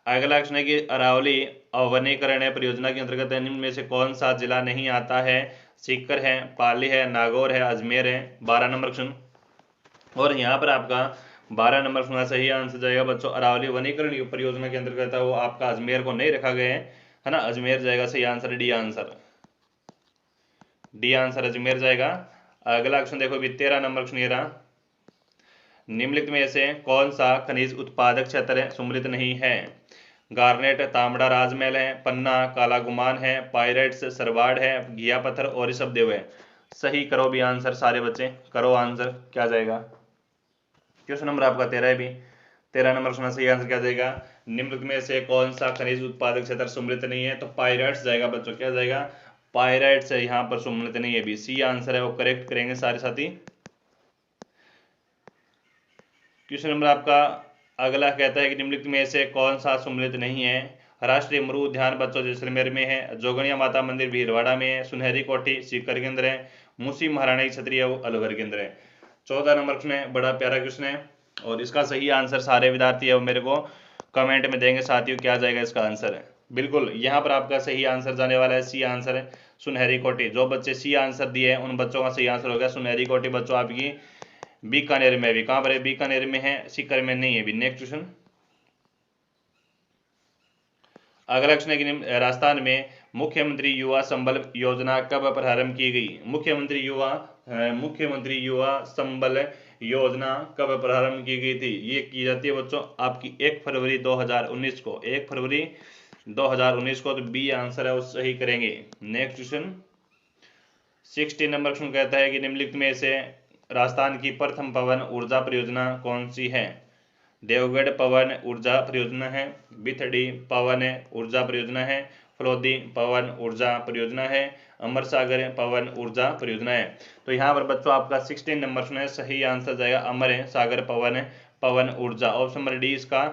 अगला क्वेश्चन है कि अरावली अवनीकरण परियोजना के अंतर्गत निम्न में से कौन सा जिला नहीं आता है? सीकर है, पाली है, नागौर है, अजमेर है। 12 नंबर क्वेश्चन, और यहाँ पर आपका 12 नंबर सुना सही आंसर जाएगा बच्चों अरावली वनीकरण परियोजना के अंतर्गत है वो आपका अजमेर को नहीं रखा गया है ना, अजमेर जाएगा सही answer, D answer, D answer Ajmer जाएगा। अगला क्वेश्चन देखो भी 13 नंबर क्वेश्चन ये रहा। निम्नलिखित में से कौन सा खनिज उत्पादक क्षेत्र सुमृत नहीं है? गार्नेट, तांबड़ा राजमहल है, पन्ना काला गुमान है, पायरेट्स सरवाड़ है, घिया पत्थर और ऋषभदेव है। सही करो भी आंसर, सारे बच्चे करो आंसर, क्या जाएगा? क्वेश्चन नंबर आपका 13 है भी। 13 नंबर सुना सही आंसर क्या जाएगा? निम्नलिखित में से कौन सा खनिज उत्पादक क्षेत्र सुमृत नहीं है? तो पायरेट्स जाएगा बच्चों, क्या जाएगा? पायरेट्स है यहाँ पर सुमृत नहीं है भी, सी आंसर है वो करेक्ट करेंगे सारे साथी। क्वेश्चन नंबर आपका अगला कहता है कि निम्नलिखित में से कौन सा सम्मिलित नहीं है? राष्ट्रीय मरु उद्यान बच्चों जैसलमेर में है, जोगनिया माता मंदिर भीलवाड़ा में है, सुनहरी कोठी सीकर के अंदर है, मुसी महाराणी क्षत्रिय अलवर के अंदर है। 14 नंबर क्वेश्चन है, बड़ा प्यारा क्वेश्चन है, और इसका सही आंसर सारे विद्यार्थी है वो मेरे को कमेंट में देंगे साथियों, क्या जाएगा इसका आंसर है? बिल्कुल यहाँ पर आपका सही आंसर जाने वाला है सी आंसर है सुनहरी कोठी। जो बच्चे सी आंसर दिए हैं उन बच्चों का सही आंसर होगा सुनहरी कोठी बच्चों आपकी बीकानेर में भी, कहां पर है? बीकानेर में है, सीकर में नहीं है भी। नेक्स्ट क्वेश्चन, अगला क्वेश्चन है कि राजस्थान में मुख्यमंत्री युवा संबल योजना कब प्रारंभ की गई? मुख्यमंत्री युवा संबल योजना कब प्रारंभ की गई थी? ये की जाती है बच्चों आपकी 1 फरवरी 2019 को, 1 फरवरी 2019 को। तो बी आंसर है वो सही करेंगे। नेक्स्ट क्वेश्चन 16 नंबर क्वेश्चन कहता है कि निम्नलिखित में से राजस्थान की प्रथम पवन ऊर्जा परियोजना कौन सी है? देवगढ़ पवन ऊर्जा परियोजना है, बिथड़ी पवन ऊर्जा परियोजना है, फलोदी पवन ऊर्जा परियोजना है, अमर सागर पवन ऊर्जा परियोजना है। तो यहाँ पर बच्चों आपका 16 नंबर सुना है सही आंसर जाएगा अमर सागर पवन ऊर्जा, ऑप्शन नंबर डी इसका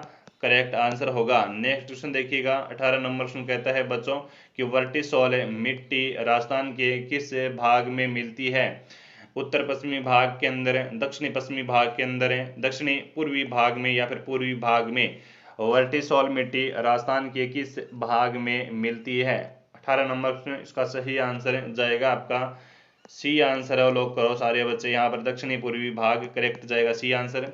करेक्ट आंसर होगा। नेक्स्ट क्वेश्चन देखिएगा 18 नंबर क्वेश्चन कहता है बच्चों कि वर्टिसोल मिट्टी राजस्थान के किस भाग में मिलती है? उत्तर पश्चिमी भाग के अंदर है, दक्षिणी पश्चिमी भाग के अंदर है, दक्षिणी पूर्वी भाग में या फिर पूर्वी भाग में? वर्टिसोल मिट्टी राजस्थान के किस भाग में मिलती है? 18 नंबर इसका सही आंसर जाएगा आपका सी आंसर है, लॉक करो सारे बच्चे। यहाँ पर दक्षिणी पूर्वी भाग करेक्ट जाएगा, सी आंसर।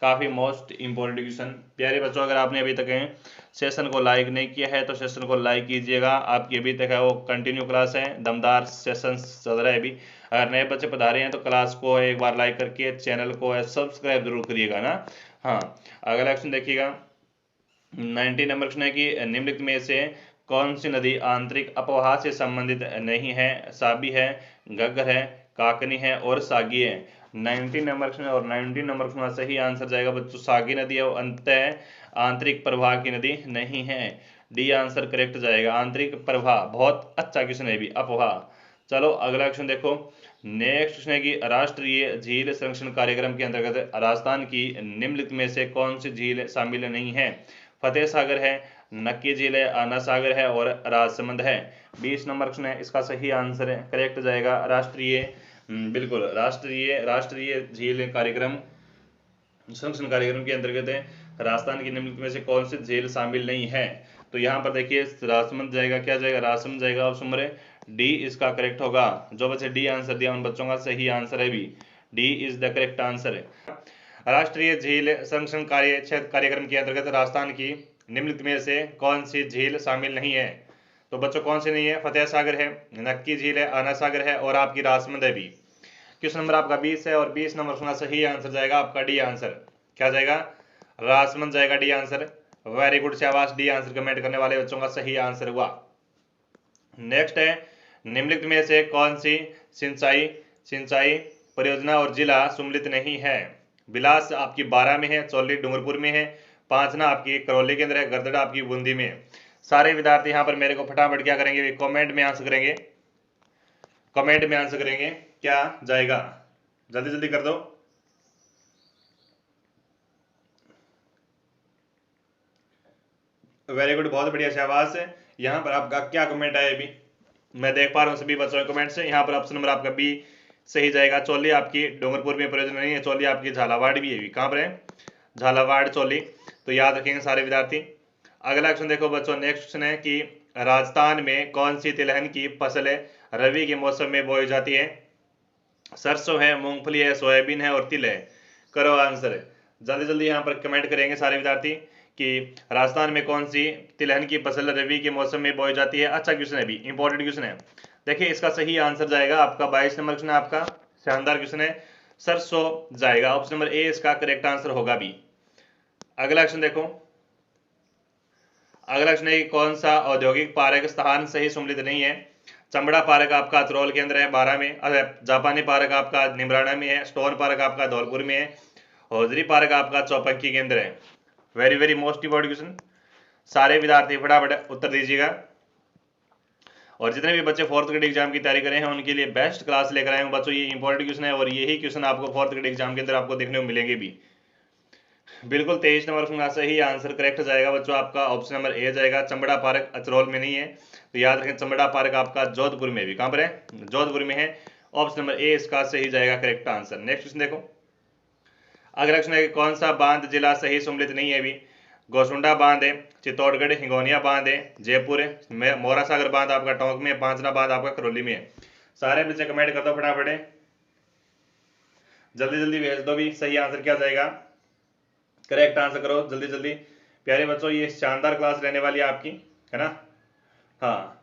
काफ़ी मोस्ट इंपॉर्टेंट क्वेश्चन। प्यारे बच्चों, अगर आपने अभी तक सेशन को लाइक नहीं किया है तो सेशन को लाइक कीजिएगा। आपकी अभी तक है वो कंटिन्यू क्लास है, दमदार सेशन चल रहा है अभी। अगर नए बच्चे पधारे हैं तो क्लास को एक बार लाइक करके चैनल को सब्सक्राइब जरूर करिएगा ना। हाँ, अगला क्वेश्चन देखिएगा। 19 नंबर क्वेश्चन है कि निम्नलिखित में से कौन सी नदी आंतरिक अपवाह से संबंधित नहीं है? साबी है, घग्गर है, काकनी है और सागी है। 19 नंबर क्वेश्चन और 19 नंबर क्वेश्चन सही आंसर जाएगा बच्चों, सागी नदी है वो अंततः आंतरिक प्रवाह की नदी नहीं है। डी आंसर करेक्ट जाएगा, आंतरिक प्रवाह। बहुत अच्छा क्वेश्चन है भी, अपवाह। चलो अगला क्वेश्चन देखो। नेक्स्ट क्वेश्चन है कि राष्ट्रीय झील संरक्षण कार्यक्रम के अंतर्गत राजस्थान की निम्नलिखित में से कौन सी झील शामिल नहीं है? फतेह सागर है, नक्की झील है, आना सागर है और राजसमंद है। 20 नंबर क्वेश्चन है, इसका सही आंसर है करेक्ट जाएगा राष्ट्रीय, बिल्कुल राष्ट्रीय झील कार्यक्रम संरक्षण कार्यक्रम के अंतर्गत है राजस्थान की निम्नलिखित में से कौन सी झील शामिल नहीं है? तो यहाँ पर देखिए राजसमंद जाएगा, क्या जाएगा? राजसमंद जाएगा। ऑप्शन नंबर डी इसका करेक्ट होगा। जो बच्चे डी आंसर दिया उन बच्चों का सही आंसर है भी, D is the correct answer है। राष्ट्रीय झील संरक्षण कार्यक्रम के अंतर्गत राजस्थान की निम्नलिखित में से कौन सी झील शामिल नहीं है? तो बच्चों कौन सी नहीं है? फतेह सागर है, नक्की झील है, आना सागर है और आपकी राजसमंद है भी। क्वेश्चन नंबर आपका 20 है और 20 नंबर सुना सही आंसर जाएगा आपका डी आंसर। क्या जाएगा? राजसमंद जाएगा डी आंसर। वेरी गुड, शाबाश, डी आंसर कमेंट करने वाले बच्चों का सही आंसर हुआ। नेक्स्ट है निम्नलिखित में से कौन सी सिंचाई सिंचाई परियोजना और जिला सम्मिलित नहीं है? बिलास आपकी 12 में है, चौली डूंगरपुर में है, पांचना आपकी करौली के अंदर है, गरदड़ा आपकी बूंदी में है। सारे विद्यार्थी यहाँ पर मेरे को फटाफट क्या करेंगे? कमेंट में आंसर करेंगे, कमेंट में आंसर करेंगे। क्या जाएगा? जल्दी जल्दी कर दो। वेरी गुड, बहुत बढ़िया, शाबाश। यहाँ पर आपका क्या कमेंट आया अभी? मैं देख पा रहा हूँ सभी बच्चों के कमेंट से। यहाँ पर ऑप्शन नंबर आपका बी सही जाएगा। चौली आपकी डूंगरपुर में परियोजना नहीं है, चौली आपकी झालावाड़ भी है। कहाँ पर है? झालावाड़, चौली। तो याद रखेंगे सारे विद्यार्थी। अगला क्वेश्चन देखो बच्चों, नेक्स्ट क्वेश्चन है कि राजस्थान में कौन सी तिलहन की फसल रबी के मौसम में बोई जाती है? सरसों है, मूंगफली है, सोयाबीन है और तिल है। करो आंसर, जल्दी जल्दी यहाँ पर कमेंट करेंगे सारे विद्यार्थी कि राजस्थान में कौन सी तिलहन की फसल रबी के मौसम में बोई जाती है। अच्छा क्वेश्चन है भी, इंपॉर्टेंट क्वेश्चन है। देखिए इसका सही आंसर जाएगा आपका 22 नंबर क्वेश्चन है आपका, शानदार क्वेश्चन है, सरसों जाएगा। ऑप्शन नंबर ए इसका करेक्ट आंसर होगा भी। अगला क्वेश्चन देखो, अगला क्वेश्चन है कौन सा औद्योगिक पार्क स्थान सही सम्मिलित नहीं है? चमड़ा पार्क आपका अतरौल के अंदर है 12 में, जापानी पार्क आपका निमराना में है, स्टोन पार्क आपका धौलपुर में है, हौजरी पार्क आपका चौपंकी के अंदर है। Very very most important question, सारे विद्यार्थी फटाफट उत्तर दीजिएगा। और जितने भी बच्चे फोर्थ ग्रेड एग्जाम की तैयारी करें हैं उनके लिए बेस्ट क्लास लेकर आए हूँ बच्चों। ये इंपॉर्टेंट क्वेश्चन है और यही क्वेश्चन आपको फोर्थ ग्रेड एग्जाम के अंदर आपको देखने को मिलेंगे भी। बिल्कुल 23 नंबर का सही आंसर करेक्ट जाएगा बच्चों आपका, ऑप्शन नंबर ए जाएगा। चमड़ा पार्क अचरौल में नहीं है, तो याद रखें चमड़ा पार्क आपका जोधपुर में भी। कहां पर है? जोधपुर में है। ऑप्शन नंबर ए इसका सही जाएगा करेक्ट आंसर। नेक्स्ट क्वेश्चन देखो, अगला क्वेश्चन है कि कौन सा बांध जिला सही सम्मिलित नहीं है? अभी गोसुंडा बांध है, चित्तौड़गढ़ हिंगोनिया बांध है, जयपुर है, मोरा सागर बांध आपका टोंक में, पांचना बांध आपका करौली में है। सारे बच्चे कमेंट कर दो फटाफट, जल्दी जल्दी भेज दो भी। सही आंसर क्या जाएगा? करेक्ट आंसर करो जल्दी जल्दी। प्यारे बच्चों ये शानदार क्लास रहने वाली है आपकी, है ना? हाँ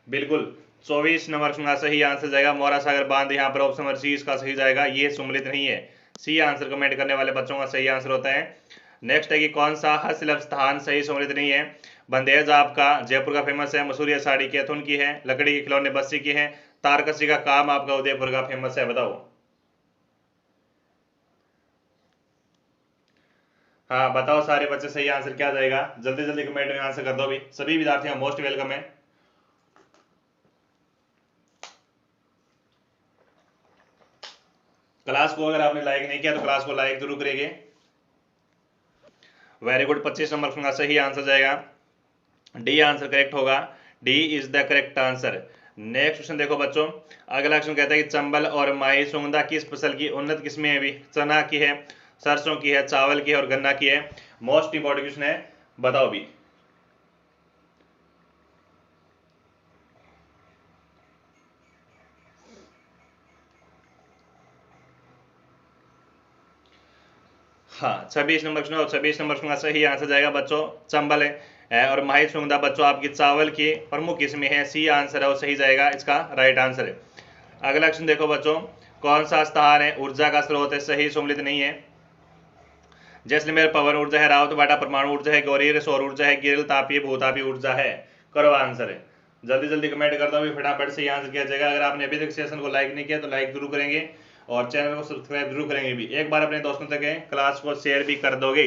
बिल्कुल, 24 नंबर का सही आंसर जाएगा मोरा सागर बांध। यहाँ पर ऑप्शन नंबर सी इसका सही जाएगा, ये सम्मिलित नहीं है। सी आंसर कमेंट करने वाले बच्चों का सही आंसर होता है। नेक्स्ट है कि कौन सा हस्तशिल्प स्थान सही सम्मिलित नहीं है? बंदेज आपका जयपुर का फेमस है, मसूरिया साड़ी कैथुन की है, लकड़ी के खिलौने बस्सी की है, तारकसी का काम आपका उदयपुर का फेमस है। बताओ। हाँ बताओ सारे बच्चे, सही आंसर क्या जाएगा? जल्दी जल्दी कमेंट में आंसर कर दो भी। सभी विद्यार्थियों मोस्ट वेलकम है। क्लास को अगर आपने लाइक नहीं किया तो क्लास को लाइक जरूर करेंगे। वेरी गुड, 25 नंबर का सही आंसर जाएगा, डी आंसर करेक्ट होगा। D is the correct answer. Next question देखो बच्चों, अगला क्वेश्चन कहता है कि चंबल और माही सुगंधा किस फसल की उन्नत किस्में हैं? भी चना की है, सरसों की है, चावल की है और गन्ना की है। मोस्ट इंपॉर्टेंट क्वेश्चन है, बताओ भी। हाँ 26 नंबर प्रश्न और 26 नंबर का सही आंसर जाएगा बच्चों चंबल है और माही सुंगदा बच्चों आपकी चावल की प्रमुख किस्में है, सी आंसर है और सही जाएगा इसका राइट आंसर है। अगला क्वेश्चन देखो बच्चों, कौन सा स्थान है ऊर्जा का स्रोत है, सही सम्मिलित नहीं है। जैसलमेर पवन ऊर्जा है, रावतबाड़ा परमाणु ऊर्जा है, गौरीर सौर ऊर्जा है, गिरिल तापीय भूतापीय ऊर्जा है। करो आंसर है, जल्दी जल्दी कमेंट करता हूँ फटाफट से आंसर किया जाएगा। अगर आपने अभी तक सेशन को लाइक नहीं किया तो लाइक जरूर करेंगे और चैनल को सब्सक्राइब जरूर करेंगे भी। एक बार अपने दोस्तों तक क्लास को शेयर भी कर दोगे।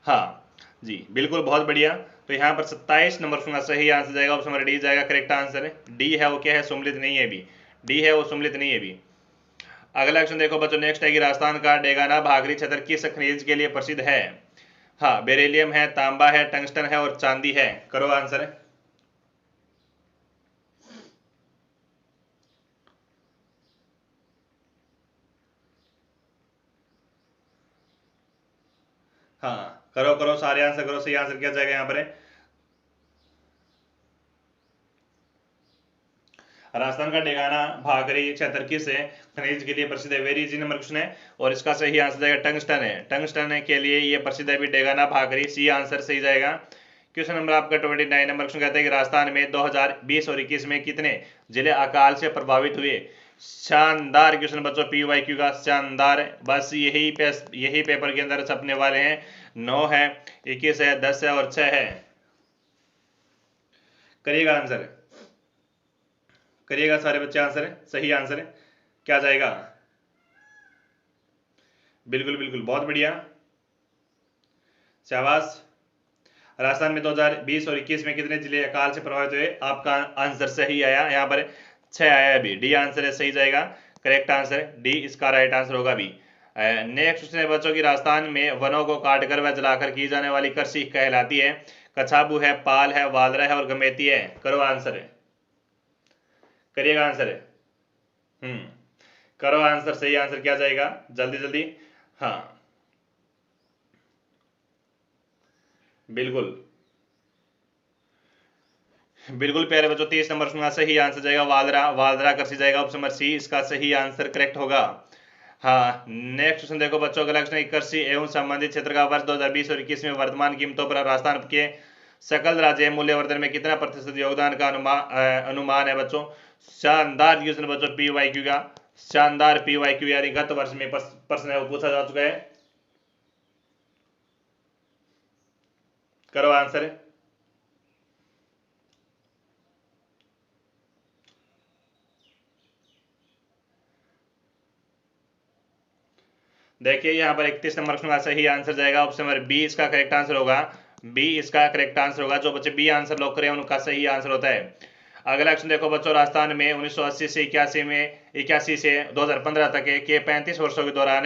हाँ जी बिल्कुल, बहुत बढ़िया। तो यहाँ पर 27 नंबर का सही आंसर जाएगा, ऑप्शन नंबर डी जाएगा करेक्ट आंसर। डी है वो क्या है, सम्मिलित नहीं है भी। डी है वो सम्मिलित नहीं है भी। अगला क्वेश्चन देखो बच्चों, नेक्स्ट है कि राजस्थान का डेगाना भागरी क्षेत्र किस खनिज के लिए प्रसिद्ध है। हाँ बेरिलियम है, तांबा है, टंगस्टन है और चांदी है। करो आंसर। हाँ करो करो सारे आंसर करो, सही आंसर किया जाएगा यहाँ पर। राजस्थान का डेगाना भागरी क्षेत्र किस खनिज के लिए प्रसिद्ध है, वेरी इजी नंबर क्वेश्चन है और इसका सही आंसर जाएगा टंगस्टन है। टंगस्टन के लिए ये प्रसिद्ध है भी डेगाना भागरी, सी आंसर सही जाएगा। क्वेश्चन नंबर आपका 29 नंबर क्वेश्चन कहता है कि राजस्थान में 2020 और 21 में कितने जिले अकाल से प्रभावित हुए। शानदार क्वेश्चन बच्चों, PYQ का शानदार, बस यही पेपर के अंदर छपने वाले हैं। 9 है, 21 है, 10 है और 6 है। करिएगा आंसर, करिएगा सारे बच्चे आंसर है, सही आंसर है क्या जाएगा। बिल्कुल बिल्कुल बहुत बढ़िया, शाबाश। राजस्थान में 2020 और 21 में कितने जिले अकाल से प्रभावित हुए, आपका आंसर सही आया यहाँ पर 6 आया अभी। डी आंसर है, सही जाएगा करेक्ट आंसर, डी इसका राइट आंसर होगा भी। नेक्स्ट क्वेश्चन है बच्चों की राजस्थान में वनों को काटकर व जलाकर की जाने वाली कृषि कहलाती है। कछाबू है, पाल है, वालरा है और गमेती है। करो आंसर है, करिएगा आंसर है। करो आंसर, सही आंसर क्या जाएगा जल्दी जल्दी। हाँ बिल्कुल बिल्कुल प्यारे बच्चों, 30 नंबर का सही आंसर जाएगा वालरा, वालरा कृषि जाएगा, ऑप्शन नंबर सी इसका सही आंसर करेक्ट होगा। हाँ नेक्स्ट क्वेश्चन देखो बच्चों, अगला क्वेश्चन कृषि एवं संबंधित क्षेत्र का वर्ष 2020 और 21 में वर्तमान कीमतों पर राजस्थान के सकल राज्य मूल्यवर्धन में कितना प्रतिशत योगदान का अनुमान है बच्चों। शानदार क्वेश्चन बच्चों, PYQ का शानदार PYQ, यानी गत वर्ष में प्रश्न है वो पूछा जा चुका है। करो आंसर। देखिए यहाँ पर 31 नंबर का सही आंसर जाएगा, ऑप्शन नंबर बी इसका करेक्ट आंसर होगा। बी इसका करेक्ट आंसर होगा, जो बच्चे बी आंसर लॉक करें उनका सही आंसर होता है। अगला क्वेश्चन देखो बच्चों, राजस्थान में 1980 से 81 से 2015 तक के 35 वर्षों के दौरान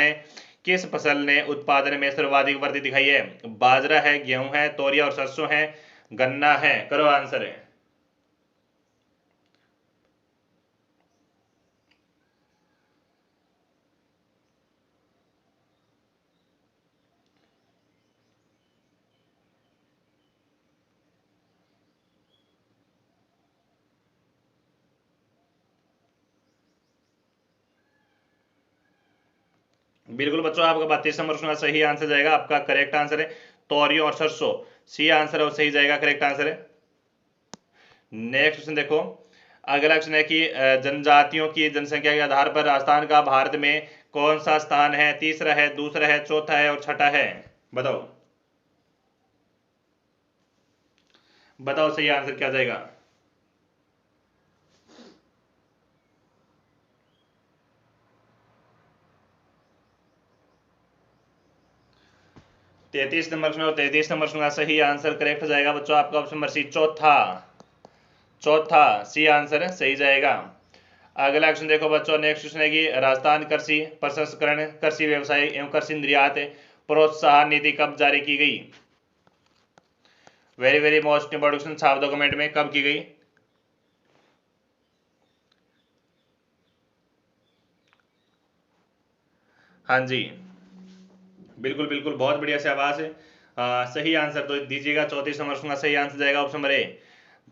किस फसल ने उत्पादन में सर्वाधिक वृद्धि दिखाई है। बाजरा है, गेहूं है, तोरिया और सरसों है, गन्ना है। करो आंसर है। बिल्कुल बच्चों, आपका 32 नंबर का सही आंसर जाएगा, आपका करेक्ट आंसर है तोरियो और सरसों, सी आंसर है और सही जाएगा करेक्ट आंसर है। नेक्स्ट क्वेश्चन देखो, अगला क्वेश्चन है कि जनजातियों की जनसंख्या के आधार पर राजस्थान का भारत में कौन सा स्थान है। तीसरा है, दूसरा है, चौथा है और छठा है। बताओ बताओ सही आंसर क्या जाएगा। 33 नंबर में और 33 नंबर का सही आंसर करेक्ट हो जाएगा बच्चों, आपका ऑप्शन नंबर सी चौथा, चौथा सी आंसर है सही जाएगा। अगला क्वेश्चन देखो बच्चों, नेक्स्ट क्वेश्चन है कि राजस्थान कृषि प्रसंस्करण, कृषि व्यवसाय एवं कृषि निर्यात प्रोत्साहन नीति कब जारी की गई। Very very most important question, छाप दो कमेंट में कब की गई। हाँ जी बिल्कुल बिल्कुल बहुत बढ़िया से आवाज है। सही आंसर तो दीजिएगा, 34 नंबर का सही आंसर जाएगा ऑप्शन नंबर ए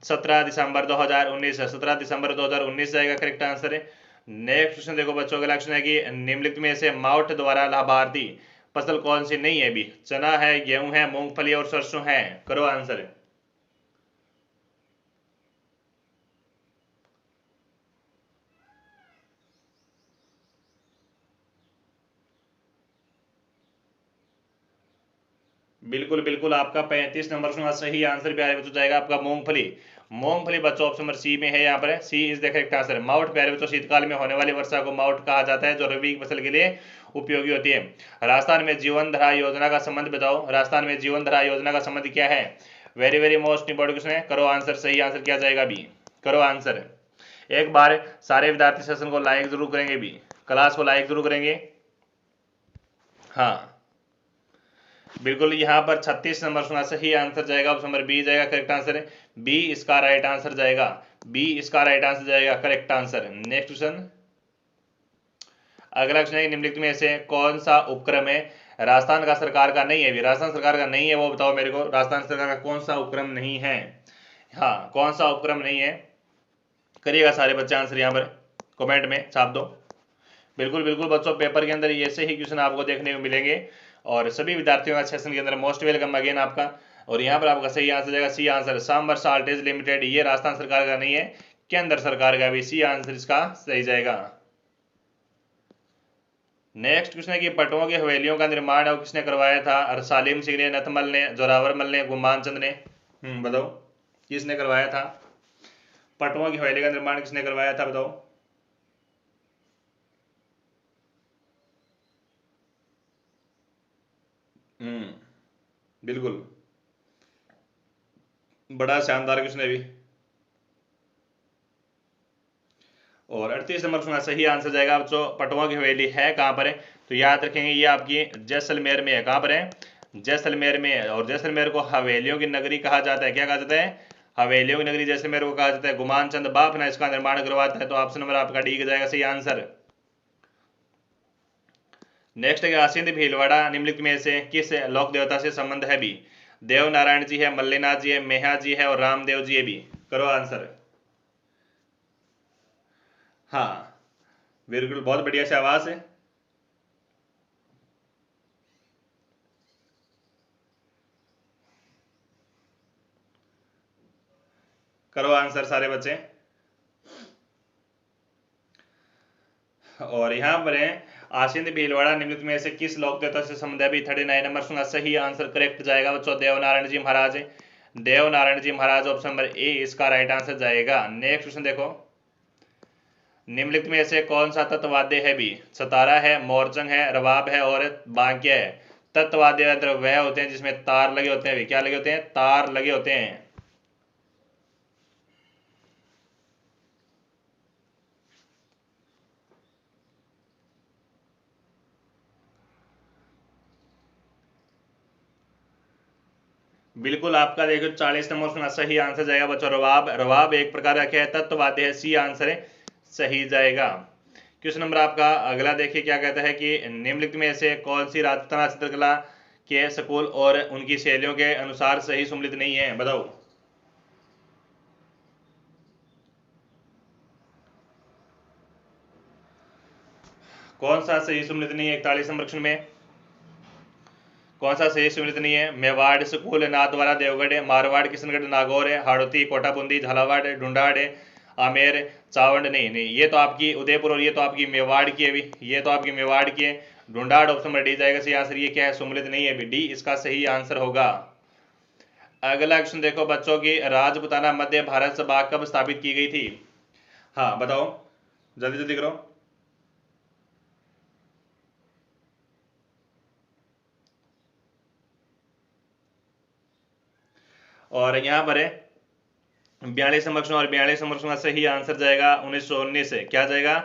17 दिसंबर 2019, 17 दिसंबर 2019 जाएगा करेक्ट आंसर है। नेक्स्ट क्वेश्चन देखो बच्चों, अगला क्वेश्चन है कि निम्नलिखित में से माउट द्वारा लाभार्थी फसल कौन सी नहीं है अभी? चना है, गेहूं है, मूंगफली और सरसों है। करो आंसर। बिल्कुल बिल्कुल, आपका 35 नंबर का सही आंसर प्यारे बच्चों जाएगा आपका मूंगफली। मूंगफली बच्चों ऑप्शन नंबर सी में है, यहाँ पर C is the correct answer. माउट प्यारे बच्चों शीतकाल में होने वाली वर्षा को माउट कहा जाता है, जो रबी की फसल के लिए उपयोगी होती है। राजस्थान में जीवन धारा योजना का संबंध बताओ। राजस्थान में जीवन धारा योजना का संबंध क्या है? Very very most important question है। करो आंसर, सही आंसर क्या जाएगा अभी? करो आंसर। एक बार सारे विद्यार्थी सेशन को लाइक जरूर करेंगे भी, क्लास को लाइक जरूर करेंगे। हाँ बिल्कुल, यहाँ पर 36 नंबर सुना सही आंसर जाएगा, ऑप्शन नंबर बी जाएगा करेक्ट आंसर। बी इसका राइट आंसर जाएगा। बी इसका राइट आंसर जाएगा करेक्ट आंसर। Next question. अगला क्वेश्चन है, निम्नलिखित में से कौन सा उपक्रम है राजस्थान का सरकार का नहीं है? अभी राजस्थान सरकार का नहीं है, वो बताओ मेरे को। राजस्थान सरकार का कौन सा उपक्रम नहीं है? हाँ, कौन सा उपक्रम नहीं है? करिएगा सारे बच्चे आंसर यहाँ पर कमेंट में छाप दो। बिल्कुल बिल्कुल बच्चों, पेपर के अंदर ऐसे ही क्वेश्चन आपको देखने को मिलेंगे, और सभी विद्यार्थियों का सेशन के अंदर मोस्ट वेलकम अगेन आपका। और यहाँ पर आपका सही आंसर जाएगा सी आंसर, सांबर साल्टेज लिमिटेड। ये राजस्थान सरकार का नहीं है, केंद्र सरकार का भी। सी आंसर इसका सही जाएगा। नेक्स्ट क्वेश्चन है कि पटुओं की हवेलियों का निर्माण अब किसने करवाया था? सालिम सिंह ने, नथमल ने, जोरावर मल ने, गुमान चंद ने। बताओ किसने करवाया था? पटुओं की हवेली का निर्माण किसने करवाया था बताओ। बिल्कुल, बड़ा शानदार क्वेश्चन है भी। और 38 नंबर सुना सही आंसर जाएगा बच्चों। पटुआ की हवेली है कहाँ पर है? तो याद रखेंगे ये आपकी जैसलमेर में है। कहाँ पर है? जैसलमेर में है। और जैसलमेर को हवेलियों की नगरी कहा जाता है। क्या कहा जाता है? हवेलियों की नगरी जैसलमेर को कहा जाता है। गुमान चंद बाप ने इसका निर्माण करवाता है। तो ऑप्शन नंबर आपका डी का जाएगा सही आंसर। नेक्स्ट है, आसिंद भीलवाड़ा निम्नलिखित में से किस लोक देवता से संबंध है भी? देव नारायण जी है, मल्लीनाथ जी है, मेहा जी है और रामदेव जी है भी। करो आंसर। हाँ बिल्कुल, बहुत बढ़िया से आवाज है। करो आंसर सारे बच्चे। और यहाँ पर है, आसिंद भीलवाड़ा निम्नलिखित में से किस लोक देवता से संबंध है भी? 39 नंबर सुना सही आंसर करेक्ट जाएगा बच्चों, देवनारायण जी महाराज। देवनारायण जी महाराज ऑप्शन नंबर ए इसका राइट आंसर जाएगा। नेक्स्ट क्वेश्चन देखो, निम्नलिखित में से कौन सा तत्ववाद्य है भी? सतारा है, मोरचंग है, रबाब है और बांकिया है। तत्ववाद्य यंत्र वह होते हैं जिसमें तार लगे होते हैं भी। क्या लगे होते हैं? तार लगे होते हैं। बिल्कुल, आपका देखो 40 नंबर सुना सही आंसर जाएगा बच्चों, रवाब। रवाब एक प्रकार का क्या है? तत्ववाद्य है। सी आंसर है सही जाएगा। क्वेश्चन नंबर आपका अगला देखिए क्या कहता है कि निम्नलिखित में से कौन सी राजपूताना चित्रकला के स्कूल और उनकी शैलियों के अनुसार सही सम्मिलित नहीं है? बताओ। कौन सा सही सम्मिलित नहीं है 41 नंबर क्वेश्चन में? कौन सा सही सम्मिलित नहीं है? मेवाड़ स्कूल, नाथद्वारा देवगढ़ है, मारवाड़ किशनगढ़ नागौर है, हाड़ौती कोटा बूंदी झालावाड़ है, ढूंढाड़ है, आमेर चावंड। नहीं नहीं, ये तो आपकी उदयपुर और ये तो आपकी मेवाड़ की है भी। ये तो आपकी मेवाड़ की है। ढूंढाड़ ऑप्शन नंबर डी जाएगा सही आंसर। ये क्या है? सम्मिलित नहीं है भी। डी इसका सही आंसर होगा। अगला क्वेश्चन देखो बच्चों की, राजपुताना मध्य भारत सभा कब स्थापित की गई थी? हाँ बताओ, जल्दी जल्दी करो। और यहाँ पर है 42 नंबर क्वेश्चन, और 42 नंबर क्वेश्चन का सही आंसर जाएगा 1919 से। क्या जाएगा?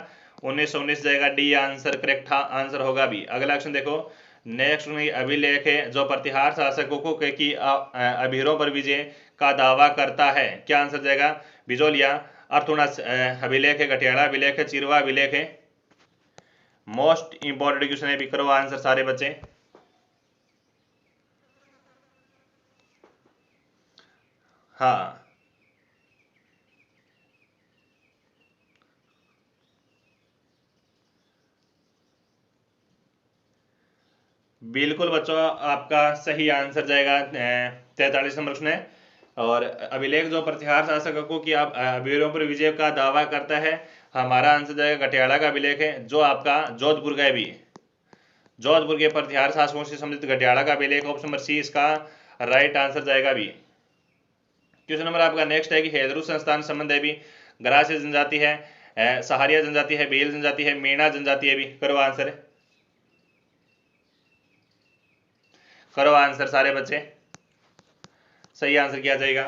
1919 जाएगा। डी आंसर करेक्ट आंसर होगा भी। अगला क्वेश्चन देखो, नेक्स्ट अभिलेख है जो प्रतिहार शासकों को की अभीरों पर विजय का दावा करता है। क्या आंसर जाएगा? बिजोलिया, अर्थुणा अभिलेख है, घटियाला अभिलेख है, चिरवा अभिलेख है। मोस्ट इंपॉर्टेंट क्वेश्चन है भी। करो आंसर सारे बच्चे। हाँ बिल्कुल बच्चों, आपका सही आंसर जाएगा 43 नंबर प्रश्न है। और अभिलेख जो प्रतिहार शासकों की आप वीरों पर विजय का दावा करता है, हमारा आंसर जाएगा गटियाला का अभिलेख है, जो आपका जोधपुर का है भी। जोधपुर के प्रतिहार शासकों से संबंधित गटियाला का अभिलेख, ऑप्शन नंबर सी इसका राइट आंसर जाएगा भी। क्वेश्चन नंबर आपका नेक्स्ट है कि हैदरू संस्थान संबंध है भी, ग्रास्य जनजाति है, सहारिया जनजाति है, बेल जनजाति है, मीणा जनजाति है भी। करो आंसर, करो आंसर सारे बच्चे, सही आंसर किया जाएगा।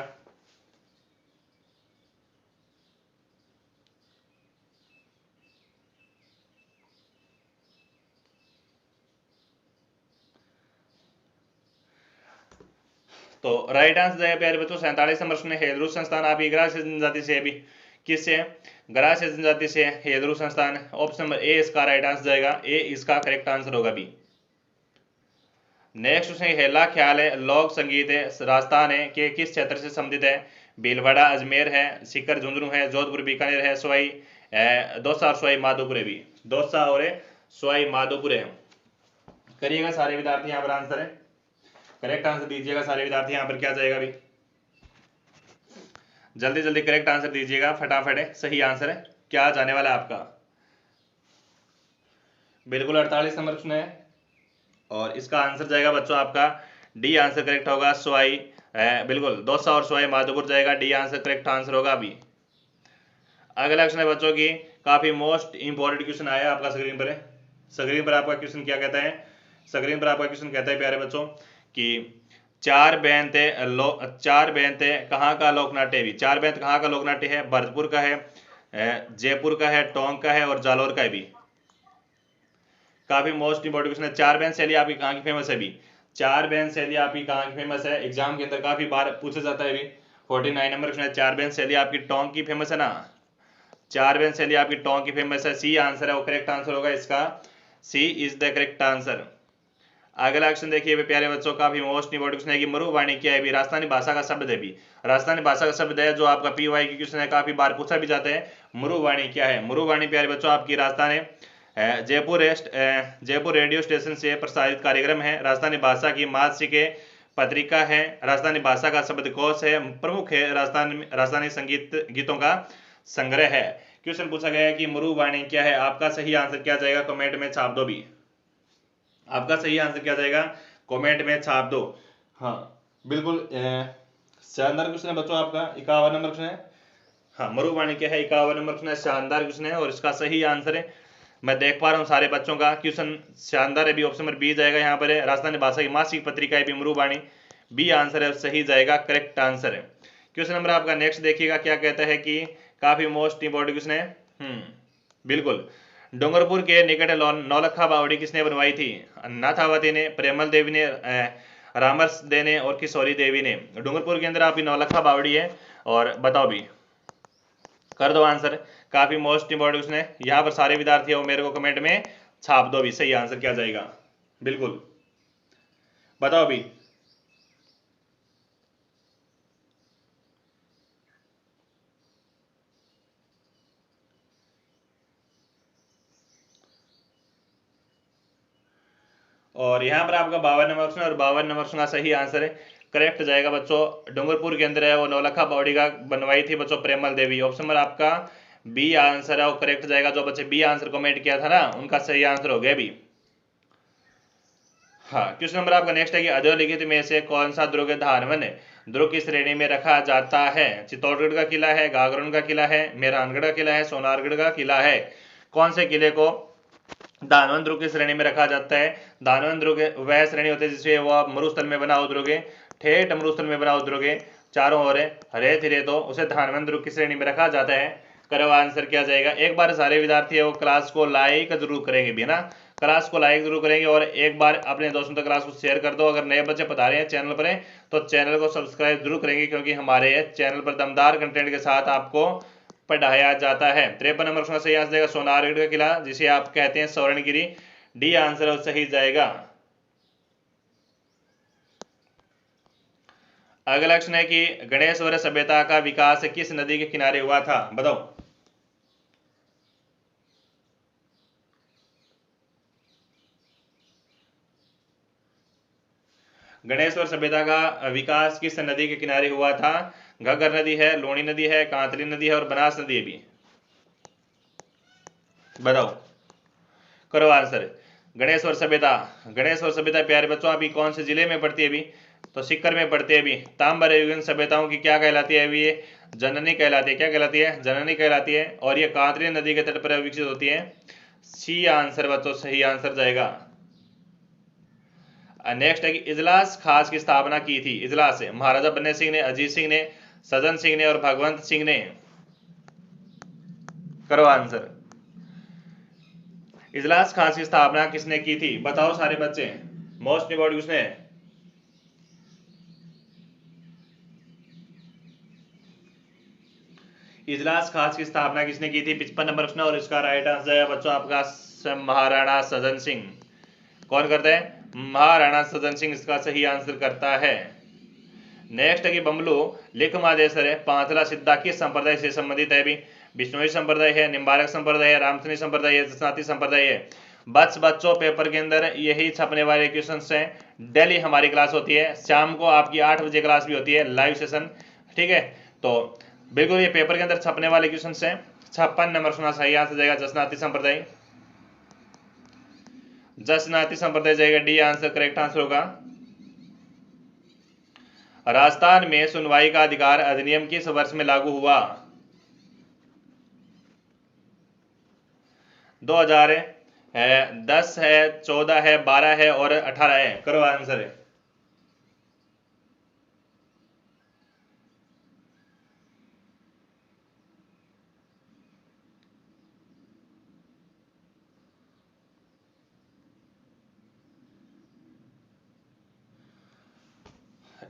तो राइट आंसर जाएगा प्यारे बच्चों 47 नंबर प्रश्न, हैदरू संस्थान आप ग्रास्य जनजाति से है भी। किससे? ग्रास्य जनजाति से हैदरू संस्थान। ऑप्शन नंबर ए इसका राइट आंसर जाएगा, ए इसका करेक्ट आंसर होगा भी। नेक्स्ट क्वेश्चन, हेला ख्याल है लोक संगीत है राजस्थान है के किस क्षेत्र से संबंधित है? भीलवाड़ा अजमेर है, सीकर झुंझुनू है, जोधपुर बीकानेर है, सवाई दौसा और सवाई माधोपुर है भी। दौसा और सवाई माधोपुर है। करिएगा सारे विद्यार्थी, यहाँ पर आंसर है, करेक्ट आंसर दीजिएगा सारे विद्यार्थी। यहाँ पर क्या जाएगा भी, जल्दी जल्दी करेक्ट आंसर दीजिएगा फटाफट है। सही आंसर है क्या जाने वाला है आपका? बिल्कुल 48 नंबर प्रश्न है और इसका आंसर जाएगा बच्चों आपका डी आंसर करेक्ट होगा, सवाई बिल्कुल दौसा और सवाई माधोपुर जाएगा, डी आंसर करेक्ट आंसर होगा अभी। अगला क्वेश्चन है बच्चों की काफी मोस्ट इंपॉर्टेंट क्वेश्चन आया आपका स्क्रीन पर है। स्क्रीन पर आपका क्वेश्चन क्या कहता है? स्क्रीन पर आपका क्वेश्चन कहता है प्यारे बच्चों कि चार बेंते कहाँ का लोकनाट्य भी। चार बेंत कहाँ का लोकनाट्य है? भरतपुर का है, जयपुर का है, टोंक का है और जालोर का है भी। काफी मोस्ट इंपॉर्टेंट क्वेश्चन है। चार बेंत शैली आपकी कहाँ की फेमस है भी? चार बेंत शैली आपकी कहाँ की फेमस है? एग्जाम के अंदर काफी बार पूछा जाता है भी। 49 नंबर क्वेश्चन है, चार बेंत शैली आपकी टोंक की फेमस है ना? चार बेंत शैली आपकी टोंक की फेमस है, सी आंसर है वो करेक्ट आंसर होगा इसका, सी इज द करेक्ट आंसर। अगला क्वेश्चन देखिए प्यारे बच्चों, काफी मोस्ट इंपॉर्टेंट क्वेश्चन है कि मरुवाणी क्या है भी? राजस्थानी भाषा का शब्द है भी। राजस्थानी भाषा का शब्द है जो आपका पीवाई की क्वेश्चन है, काफी बार पूछा भी जाता है। मरुवाणी क्या है? मरुवाणी प्यारे बच्चों आपकी राजस्थान जयपुर रेडियो स्टेशन से प्रसारित कार्यक्रम है, राजस्थानी भाषा की मासिक पत्रिका है, राजस्थानी भाषा का शब्दकोश है, प्रमुख है राजस्थानी संगीत गीतों का संग्रह है। क्वेश्चन पूछा गया है कि मरुवाणी क्या है? आपका सही आंसर क्या जाएगा? कमेंट में छाप दो भी, आपका सही आंसर क्या जाएगा? कमेंट में छाप दो। हाँ बिल्कुल शानदार क्वेश्चन है बच्चों आपका 51 नंबर क्वेश्चन है। हाँ मरुवाणी क्या है? 51 नंबर क्वेश्चन है, शानदार क्वेश्चन है और इसका सही आंसर है, मैं देख पा रहा हूँ सारे बच्चों का क्वेश्चन शानदार है भी। ऑप्शन नंबर बी जाएगा यहाँ पर है, राजस्थानी भाषा की मासिक पत्रिका है भी मरुवाणी, बी आंसर है, सही जाएगा, करेक्ट आंसर है। क्वेश्चन नंबर आपका नेक्स्ट देखिएगा क्या कहता है कि काफी मोस्ट इंपॉर्टेंट क्वेश्चन है। बिल्कुल, डूंगरपुर के निकट नौलखा बावड़ी किसने बनवाई थी? नाथावती ने, प्रेमल देवी ने, रामरस दे ने और किशोरी देवी ने। डूंगरपुर के अंदर आपकी नौलखा बावड़ी है और बताओ भी, कर दो आंसर। काफी मोस्ट इंपॉर्टेंट क्वेश्चन है, यहाँ पर सारे विद्यार्थी हो मेरे को कमेंट में छाप दो भी, सही आंसर क्या जाएगा? बिल्कुल बताओ भी। और यहाँ पर आपका 52 नंबर क्वेश्चन और 52 नंबर क्वेश्चन का सही आंसर है, करेक्ट जाएगा बच्चों। डूंगरपुर के अंदर है वो नौलखा बावड़ी का बनवाई थी बच्चों प्रेमल देवी। ऑप्शन नंबर आपका बी आंसर है वो करेक्ट जाएगा। जो बच्चे बी आंसर कमेंट किया था ना उनका सही आंसर हो गया भी। हाँ क्वेश्चन नंबर आपका नेक्स्ट है कि अधोलिखित में से कौन सा दुर्ग धानवन दुर्ग की श्रेणी में रखा जाता है? चित्तौड़गढ़ का किला है, गागरण का किला है, मेहरानगढ़ का किला है, सोनारगढ़ का किला है। कौन से किले को दानवन दुर्ग की श्रेणी में रखा जाता है? दानवन दुर्ग वह श्रेणी होती है जिससे वो मरुस्थल में बना दुर्ग, ठेठ मरुस्थल में बना दुर्ग, चारों ओर हरे थिरे तो उसे दानवन दुर्ग की श्रेणी में रखा जाता है। करो आंसर क्या जाएगा? एक बार सारे विद्यार्थी है वो क्लास को लाइक जरूर करेंगे भी ना, क्लास को लाइक जरूर करेंगे और एक बार अपने दोस्तों तक क्लास को शेयर कर दो। अगर नए बच्चे पढ़ा रहे हैं चैनल पर तो चैनल को सब्सक्राइब जरूर करेंगे क्योंकि हमारे चैनल पर दमदार कंटेंट के साथ आपको पढ़ाया जाता है। 53 नंबर का सही आंसर जाएगा सोनारगढ़ का किला जिसे आप कहते हैं स्वर्णगिरी, डी आंसर सही जाएगा। अगला क्वेश्चन है कि गणेशवर सभ्यता का विकास किस नदी के किनारे हुआ था? बताओ। गणेश्वर सभ्यता का विकास किस नदी के किनारे हुआ था? घग्गर नदी है, लूणी नदी है, कांतली नदी है और बनास नदी है भी। बताओ, करो आंसर। गणेश्वर सभ्यता प्यारे बच्चों अभी कौन से जिले में पड़ती है अभी? तो सीकर में पड़ती है अभी। ताम्र युगीन सभ्यताओं की क्या कहलाती है अभी? ये जननी कहलाती है। क्या कहलाती है? जननी कहलाती है। और ये कांतली नदी के तट पर विकसित होती है। सी आंसर बच्चों सही आंसर जाएगा। नेक्स्ट है कि इजलास खास की स्थापना की थी। इजलास है महाराजा बन्ने सिंह ने, अजीत सिंह ने, सज्जन सिंह ने और भगवंत सिंह ने। करो आंसर। इजलास खास की स्थापना किसने की थी? बताओ सारे बच्चे। मोस्ट इंपॉर्टेंट किसने? इजलास खास की स्थापना किसने की थी? 55 नंबर प्रश्न और इसका राइट आंसर है बच्चों आपका महाराणा सज्जन सिंह। कौन करता है? महाराणा सज्जन सिंह इसका सही आंसर करता है। नेक्स्ट है कि बमलू लिख मादेसर है पांचला सिद्धा किस संप्रदाय से संबंधित है भी? बिश्नोई संप्रदाय है, निम्बारक संप्रदाय है, रामसनी संप्रदाय है, जसनाती संप्रदाय है। बच्चों पेपर के अंदर यही छपने वाले क्वेश्चन हैं। डेली हमारी क्लास होती है, शाम को आपकी 8 बजे क्लास भी होती है, लाइव सेशन। ठीक है, तो बिल्कुल ये पेपर के अंदर छपने वाले क्वेश्चन हैं। 56 नंबर सुना सही आंसर जाएगा जसनाती संप्रदाय। जसनाती संप्रदाय जाएगा डी आंसर करेक्ट आंसर होगा। राजस्थान में सुनवाई का अधिकार अधिनियम किस वर्ष में लागू हुआ? 2010 है, 14 है, 12 है और 18 है। करो आंसर है।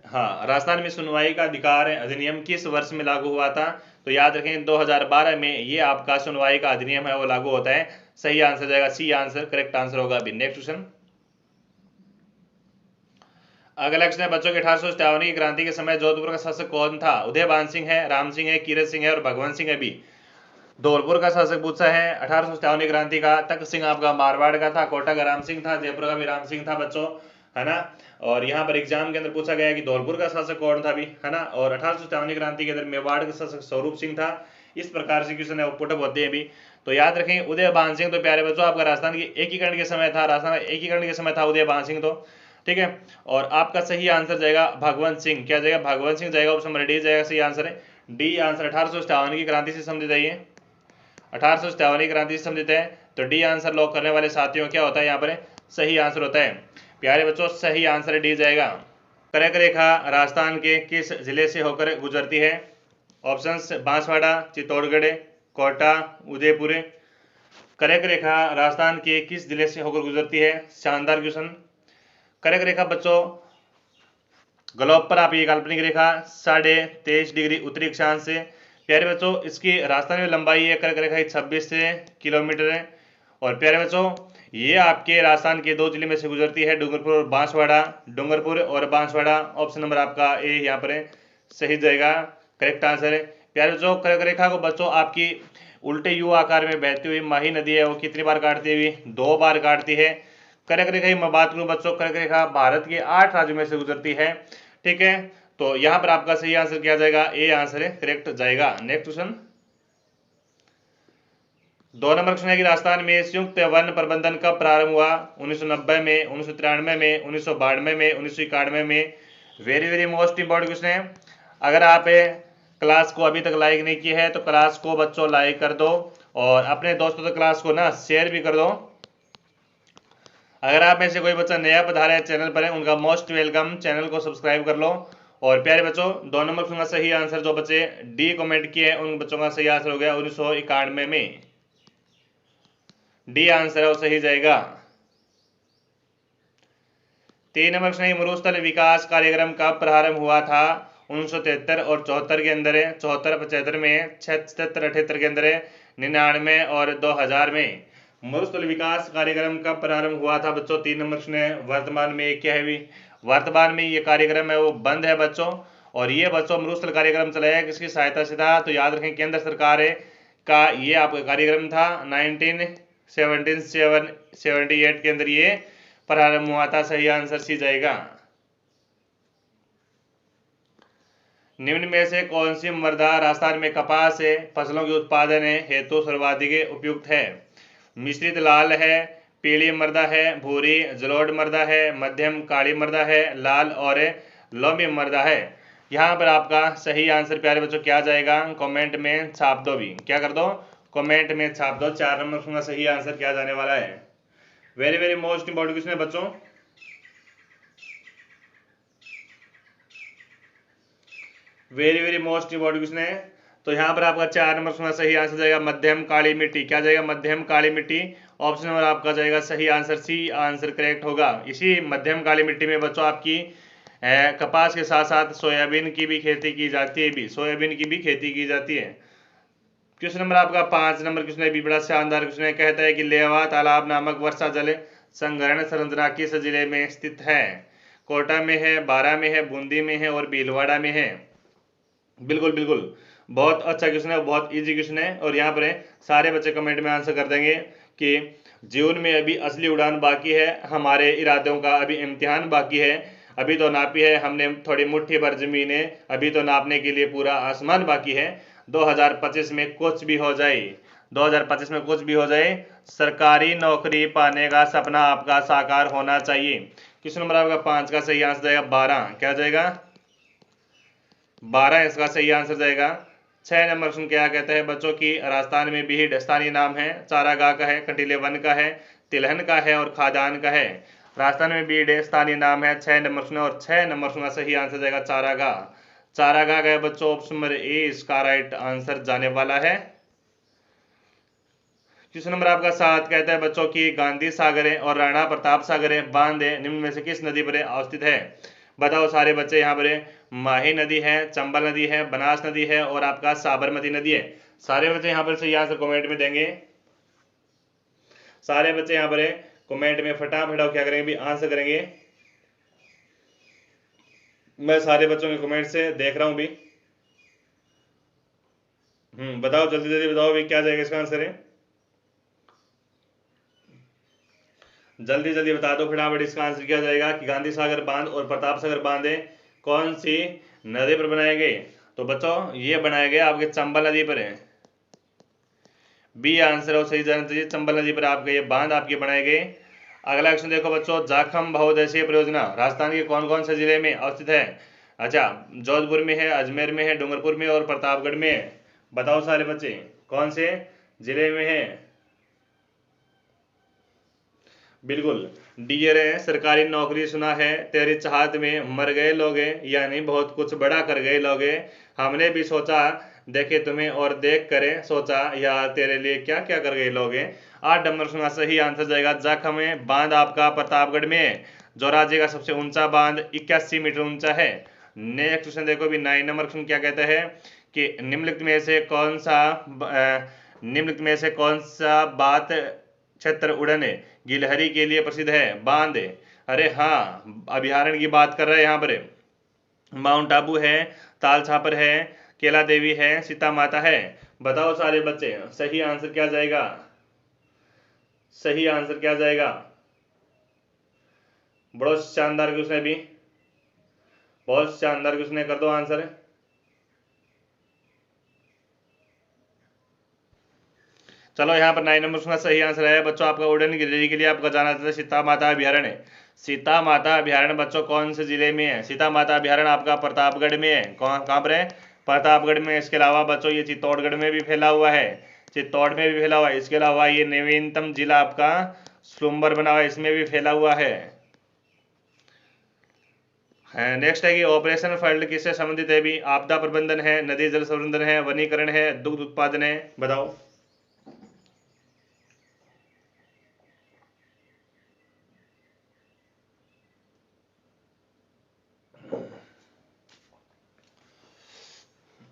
हाँ, राजस्थान में सुनवाई का अधिकार अधिनियम किस वर्ष में लागू हुआ था? तो याद रखें 2012 में ये आपका सुनवाई का अधिनियम है वो लागू होता है। सही आंसर जाएगा सी आंसर करेक्ट आंसर होगा अभी। Next question. अगला क्वेश्चन है बच्चों के 1857 की क्रांति के समय जोधपुर का शासक कौन था? उदयभान सिंह है, राम सिंह है, कीरत सिंह है और भगवंत सिंह है भी। धौलपुर का शासक पूछा है 1857 की क्रांति का। तख्त सिंह आपका मारवाड़ का था, कोटा का राम सिंह था, जयपुर का भी राम सिंह था बच्चों, है ना। और यहाँ पर एग्जाम के अंदर पूछा गया कि धौलपुर का शासक कौन था भी, है ना। और 1857 की क्रांति के अंदर मेवाड़ का शासक स्वरूप सिंह था। इस प्रकार से क्वेश्चन है वो पुटअप होते हैं भी। तो याद रखें उदयभान सिंह तो प्यारे बच्चों आपका राजस्थान के एकीकरण के समय था, राजस्थान एकीकरण के समय था उदयभान सिंह तो। ठीक है, और आपका सही आंसर जाएगा भगवंत सिंह। क्या जाएगा? भगवंत सिंह जाएगा। ऑप्शन नंबर डी जाएगा सही आंसर है। डी आंसर 1857 की क्रांति से संबंधित है। 1857 की क्रांति से संबंधित है तो डी आंसर लॉक करने वाले साथियों क्या होता है यहाँ पर? सही आंसर होता है प्यारे बच्चों, सही आंसर डी जाएगा। कर्क रेखा राजस्थान के किस जिले से होकर गुजरती है? ऑप्शंस बांसवाड़ा, चित्तौड़गढ़, कोटा, उदयपुर। कर्क रेखा राजस्थान के किस जिले से होकर गुजरती है? शानदार क्वेश्चन। कर्क रेखा बच्चों ग्लोब पर आप ये काल्पनिक रेखा 23.5 डिग्री उत्तरी अक्षांश से। प्यारे बच्चों इसकी राजस्थान में लंबाई है कर्क रेखा 26 किलोमीटर है। और प्यारे बच्चों ये आपके राजस्थान के 2 जिले में से गुजरती है, डूंगरपुर और बांसवाड़ा। डूंगरपुर और बांसवाड़ा ऑप्शन नंबर आपका ए यहाँ पर सही जाएगा करेक्ट आंसर है। प्यारे बच्चों कर्क रेखा को बच्चों आपकी उल्टे यू आकार में बहती हुई माही नदी है वो कितनी बार काटती हुई? 2 बार काटती है। कर्क रेखा की मैं बात करूं बच्चों, कर्क रेखा भारत के 8 राज्यों में से गुजरती है। ठीक है, तो यहां पर आपका सही आंसर क्या जाएगा? ए आंसर है करेक्ट जाएगा। नेक्स्ट क्वेश्चन 2 नंबर क्वेश्चन है कि राजस्थान में संयुक्त वन प्रबंधन कब प्रारंभ हुआ? 1990 में, 1993 में, 1992 में, 1991 में। Very very most important question है। अगर आप क्लास को अभी तक लाइक नहीं किया है तो क्लास को बच्चों लाइक कर दो और अपने दोस्तों तक क्लास को ना शेयर भी कर दो। अगर आप में से कोई बच्चा नया पधारा है चैनल पर है उनका मोस्ट वेलकम, चैनल को सब्सक्राइब कर लो। और प्यारे बच्चों 2 नंबर क्वेश्चन का सही आंसर जो बच्चे डी कमेंट किए हैं उन बच्चों का सही आंसर हो गया 1991 में। डी आंसर है वो सही जाएगा। 3 नंबर क्वेश्चन मरुस्थल विकास कार्यक्रम कब प्रारंभ हुआ था? 1973 और 74 के अंदर है, 74 75 में, 76 78 के अंदर है, 99 और 2000 में। मरुस्थल विकास कार्यक्रम कब प्रारंभ हुआ था बच्चों? 3 नंबर क्वेश्चन है। वर्तमान में क्या है भी? वर्तमान में ये कार्यक्रम है वो बंद है बच्चों। और ये बच्चों मरुस्थल कार्यक्रम चलाया किसकी सहायता से था? तो याद रखें केंद्र सरकार है का ये आपका कार्यक्रम था। 1978 के अंदर ये प्रारंभ हुआ था। सही आंसर सी जाएगा। निम्न में से कौन सी मृदा राजस्थान में कपास से फसलों के उत्पादन हेतु सर्वाधिक उपयुक्त है? मिश्रित लाल है, पीली मृदा है, भूरी जलोढ़ मृदा है, मध्यम काली मृदा है, लाल और लोमी मृदा है। यहाँ पर आपका सही आंसर प्यारे बच्चों क्या जाएगा? कमेंट में छाप दो। भी क्या कर दो? कमेंट में छाप दो। 4 नंबर का सही आंसर क्या जाने वाला है? Very very most important question है बच्चों, very very most important question है। तो यहाँ पर आपका 4 नंबर का सही आंसर जाएगा मध्यम काली मिट्टी। क्या जाएगा? मध्यम काली मिट्टी। ऑप्शन नंबर आपका जाएगा सही आंसर सी आंसर करेक्ट होगा। इसी मध्यम काली मिट्टी में बच्चों आपकी कपास के साथ साथ सोयाबीन की भी खेती की जाती है, भी सोयाबीन की भी खेती की जाती है। क्वेश्चन नंबर आपका 5 नंबर क्वेश्चन है, भी बड़ा शानदार क्वेश्चन है। कहता है कि लेवा तालाब नामक वर्षा जल संग्रहण संरचना किस जिले में स्थित है? कोटा में है, बारा में है, बूंदी में है और भीलवाड़ा में है। बिल्कुल बिल्कुल, बहुत अच्छा क्वेश्चन है, बहुत इजी क्वेश्चन है। और यहाँ पर सारे बच्चे कमेंट में आंसर कर देंगे कि जीवन में अभी असली उड़ान बाकी है, हमारे इरादों का अभी इम्तिहान बाकी है। अभी तो नापी है हमने थोड़ी मुट्ठी भर जमीनें, अभी तो नापने के लिए पूरा आसमान बाकी है। 2025 में कुछ भी हो जाए, 2025 में कुछ भी हो जाए, सरकारी नौकरी पाने का सपना आपका साकार होना चाहिए। क्वेश्चन नंबर आपका 5 का सही आंसर जाएगा 12। क्या जाएगा? 12 इसका सही आंसर जाएगा। 6 नंबर क्वेश्चन क्या कहता है बच्चों की राजस्थान में बीहड़ स्थानीय नाम है, चारागाह का है, कंटीले वन का है, तिलहन का है और खादान का है। राजस्थान में बीहड़ स्थानीय नाम है 6 नंबर क्वेश्चन, और 6 नंबर क्वेश्चन का सही आंसर जाएगा चारागाह। चारागाह का है बच्चों, ऑप्शन नंबर ए इसका राइट आंसर जाने वाला है। क्वेश्चन नंबर आपका 7 कहता है बच्चों की गांधी सागर और राणा प्रताप सागर बांध निम्न में से किस नदी पर अवस्थित है? बताओ सारे बच्चे। यहाँ पर माही नदी है, चंबल नदी है, बनास नदी है और आपका साबरमती नदी है। सारे बच्चे यहाँ पर सही आंसर कमेंट में देंगे। सारे बच्चे यहाँ पर कमेंट में फटाफट क्या करेंगे? भी आंसर करेंगे। मैं सारे बच्चों के कमेंट से देख रहा हूं भी। बताओ जल्दी जल्दी बताओ भी क्या जाएगा इसका आंसर है? जल्दी जल्दी बता दो फटाफट इसका आंसर क्या जाएगा कि गांधी सागर बांध और प्रताप सागर बांध कौन सी नदी पर बनाए गए? तो बच्चों ये बनाए गए आपके चंबल नदी पर है। बी आंसर हो सही जाना चाहिए, चंबल नदी पर आपके ये बांध आपके बनाए गए। अगला क्वेश्चन देखो बच्चों, जाखम बहुउद्देशीय परियोजना राजस्थान के कौन कौन से जिले में अवस्थित है? अच्छा, जोधपुर में है, अजमेर में है, डूंगरपुर में और प्रतापगढ़ में है। बताओ सारे बच्चे कौन से जिले में है? बिल्कुल, डियर है, सरकारी नौकरी सुना है, तेरी चाहत में मर गए लोग, यानी बहुत कुछ बड़ा कर गए लोग। हमने भी सोचा देखे तुम्हें और देख करे सोचा, या तेरे लिए क्या क्या कर गए लोग। 8 नंबर सुना सही आंसर जाएगा जाखम में बांध आपका प्रतापगढ़ में, जो राज्य का सबसे ऊंचा बांध 81 मीटर ऊंचा है। नेक्स्ट क्वेश्चन देखो भी 9 नंबर क्वेश्चन क्या कहता है कि निम्नलिखित में से कौन सा बात क्षेत्र उड़न गिलहरी के लिए प्रसिद्ध है? बांध। अरे हाँ, अभ्यारण्य की बात कर रहे हैं यहाँ पर। माउंट आबू है, ताल छापर है, केला देवी है, सीता माता है। बताओ सारे बच्चे सही आंसर क्या जाएगा? सही आंसर क्या जाएगा? बहुत शानदार क्वेश्चन है भी, बहुत शानदार क्वेश्चन है, कर दो आंसर। चलो यहाँ पर 9 नंबर का सही आंसर है बच्चों आपका उड़न गिलहरी के लिए आपका जाना जाता है सीता माता अभ्यारण्य। सीता माता अभ्यारण्य बच्चों कौन से जिले में है? सीता माता अभ्यारण्य आपका प्रतापगढ़ में है। कहाँ पर है? प्रतापगढ़ में। इसके अलावा बच्चों ये चित्तौड़गढ़ में भी फैला हुआ है, चित्तौड़ में भी फैला हुआ है। इसके अलावा ये नवीनतम जिला आपका सुलम्बर बना हुआ है, इसमें भी फैला हुआ है। नेक्स्ट है कि ऑपरेशन फ्लड किससे संबंधित है? भी आपदा प्रबंधन है, नदी जल संवर्धन है, वनीकरण है, दुग्ध उत्पादन है। बताओ।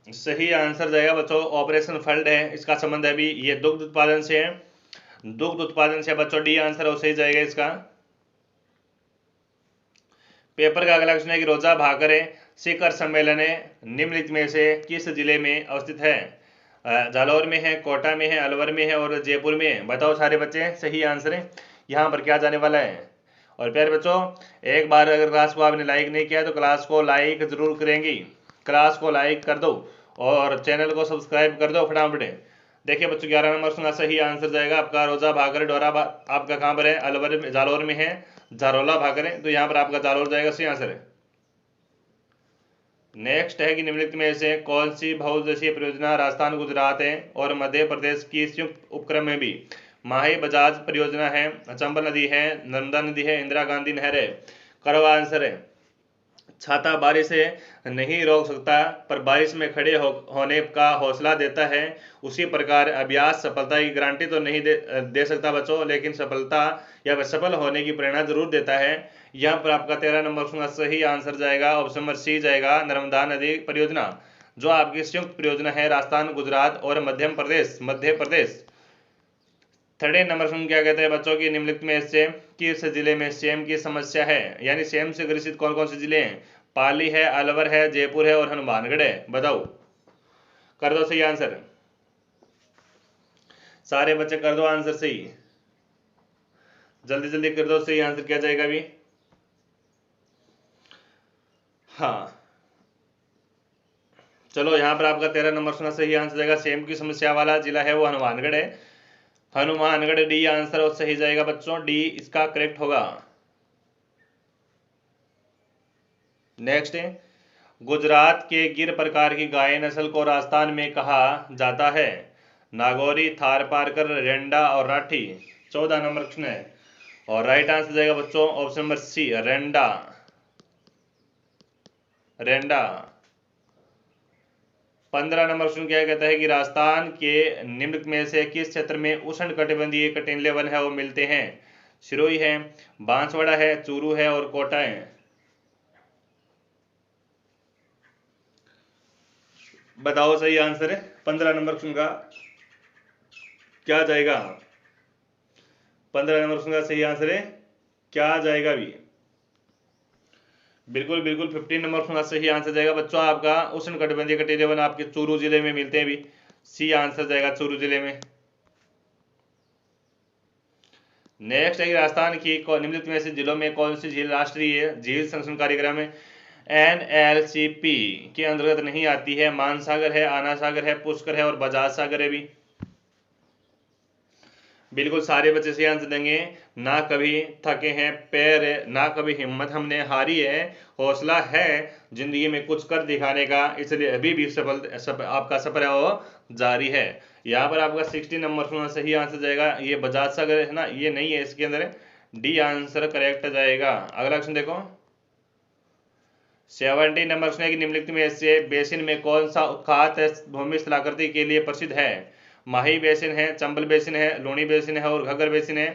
सही आंसर जाएगा बच्चों ऑपरेशन फ्लड है, इसका संबंध है भी ये दुग्ध उत्पादन से है। दुग्ध उत्पादन से बच्चों डी आंसर हो सही जाएगा इसका। पेपर का अगला क्वेश्चन है कि रोजा भाकर शिखर सम्मेलन निम्नलिखित में से किस जिले में अवस्थित है? जालौर में है, कोटा में है, अलवर में है और जयपुर में है। बताओ सारे बच्चे सही आंसर है यहाँ पर क्या जाने वाला है? और प्यारे बच्चों एक बार अगर क्लास को आपने लाइक नहीं किया तो क्लास को लाइक जरूर करेंगी। क्लास को लाइक कर दो और चैनल को सब्सक्राइब कर दो फटाफट। देखिए बच्चों 11 नंबर का सही आंसर जाएगा आपका रोजा भाकर डोरा आपका कहाँ पर है, अलवर में, जालौर में है, जारोला भाकर है, तो यहाँ पर आपका जालौर जाएगा, सही आंसर है। नेक्स्ट है कि निम्नलिखित में से कौन सी बहुउद्देशीय परियोजना राजस्थान, गुजरात है और मध्य प्रदेश की संयुक्त उपक्रम में भी माही बजाज परियोजना है, चंबल नदी है, नर्मदा नदी है, इंदिरा गांधी नहर है। करवा आंसर है। छाता बारिश से नहीं रोक सकता पर बारिश में खड़े होने का हौसला देता है, उसी प्रकार अभ्यास सफलता की गारंटी तो नहीं दे सकता बच्चों, लेकिन सफलता या सफल होने की प्रेरणा जरूर देता है। यहाँ पर आपका 13 नंबर का सही आंसर जाएगा, ऑप्शन नंबर सी जाएगा, नर्मदा नदी परियोजना, जो आपकी संयुक्त परियोजना है राजस्थान, गुजरात और मध्य प्रदेश। थर्ड नंबर सुन क्या कहते हैं बच्चों की निम्नलिखित में से किस जिले में सेम की समस्या है, यानी सेम से ग्रसित कौन कौन से जिले हैं? पाली है, अलवर है, जयपुर है और हनुमानगढ़ है। बताओ, कर दो सही आंसर, सारे बच्चे कर दो आंसर सही, जल्दी जल्दी कर दो सही आंसर क्या जाएगा अभी। हाँ चलो, यहाँ पर आपका 13 नंबर सुना सही आंसर जाएगा, सेम की समस्या वाला जिला है वो हनुमानगढ़ है, हनुमानगढ़ डी आंसर और सही जाएगा बच्चों, डी इसका करेक्ट होगा। नेक्स्ट है, गुजरात के गिर प्रकार की गाय नस्ल को राजस्थान में कहा जाता है? नागौरी, थारपारकर, रेंडा और राठी। 14 नंबर प्रश्न है और राइट आंसर जाएगा बच्चों ऑप्शन नंबर सी, रेंडा। रेंडा। 15 नंबर प्रश्न क्या कहता है कि राजस्थान के निम्न में से किस क्षेत्र में उष्ण कटिबंधीय कटिबंधीय वन है वो मिलते हैं? सिरोही है, बांसवाड़ा है, चूरू है और कोटा है। बताओ सही आंसर है 15 नंबर प्रश्न का क्या जाएगा? 15 नंबर प्रश्न का सही आंसर है क्या जाएगा भी? बिल्कुल बिल्कुल 15 नंबर प्रश्न का सही आंसर जाएगा बच्चों आपका उष्ण कटिबंधीय कटिबंधीय वन आपके चूरू जिले में मिलते हैं भी, सी आंसर जाएगा चूरू जिले में। नेक्स्ट है राजस्थान की निम्नलिखित में से जिलों में कौन सी झील राष्ट्रीय झील संरक्षण कार्यक्रम में NLCP के अंतर्गत नहीं आती है? मानसागर है, आना सागर है, पुष्कर है और बजाज सागर है भी। बिल्कुल सारे बच्चे सही आंसर देंगे। ना कभी थके हैं पैर, ना कभी हिम्मत हमने हारी है, हौसला है जिंदगी में कुछ कर दिखाने का, इसलिए अभी भी आपका सफर है वो जारी है। यहाँ पर आपका 60 नंबर सही आंसर जाएगा, ये बजाज सागर है ना, ये नहीं है इसके अंदर, डी आंसर करेक्ट जाएगा। अगला क्वेश्चन देखो 70 नंबर प्रश्न है कि निम्नलिखित में से बेसिन में कौन सा उत्खात भूमि स्थलाकृति के लिए प्रसिद्ध है? माही बेसिन है, चंबल बेसिन है, लूणी बेसिन है और घग्गर बेसिन है।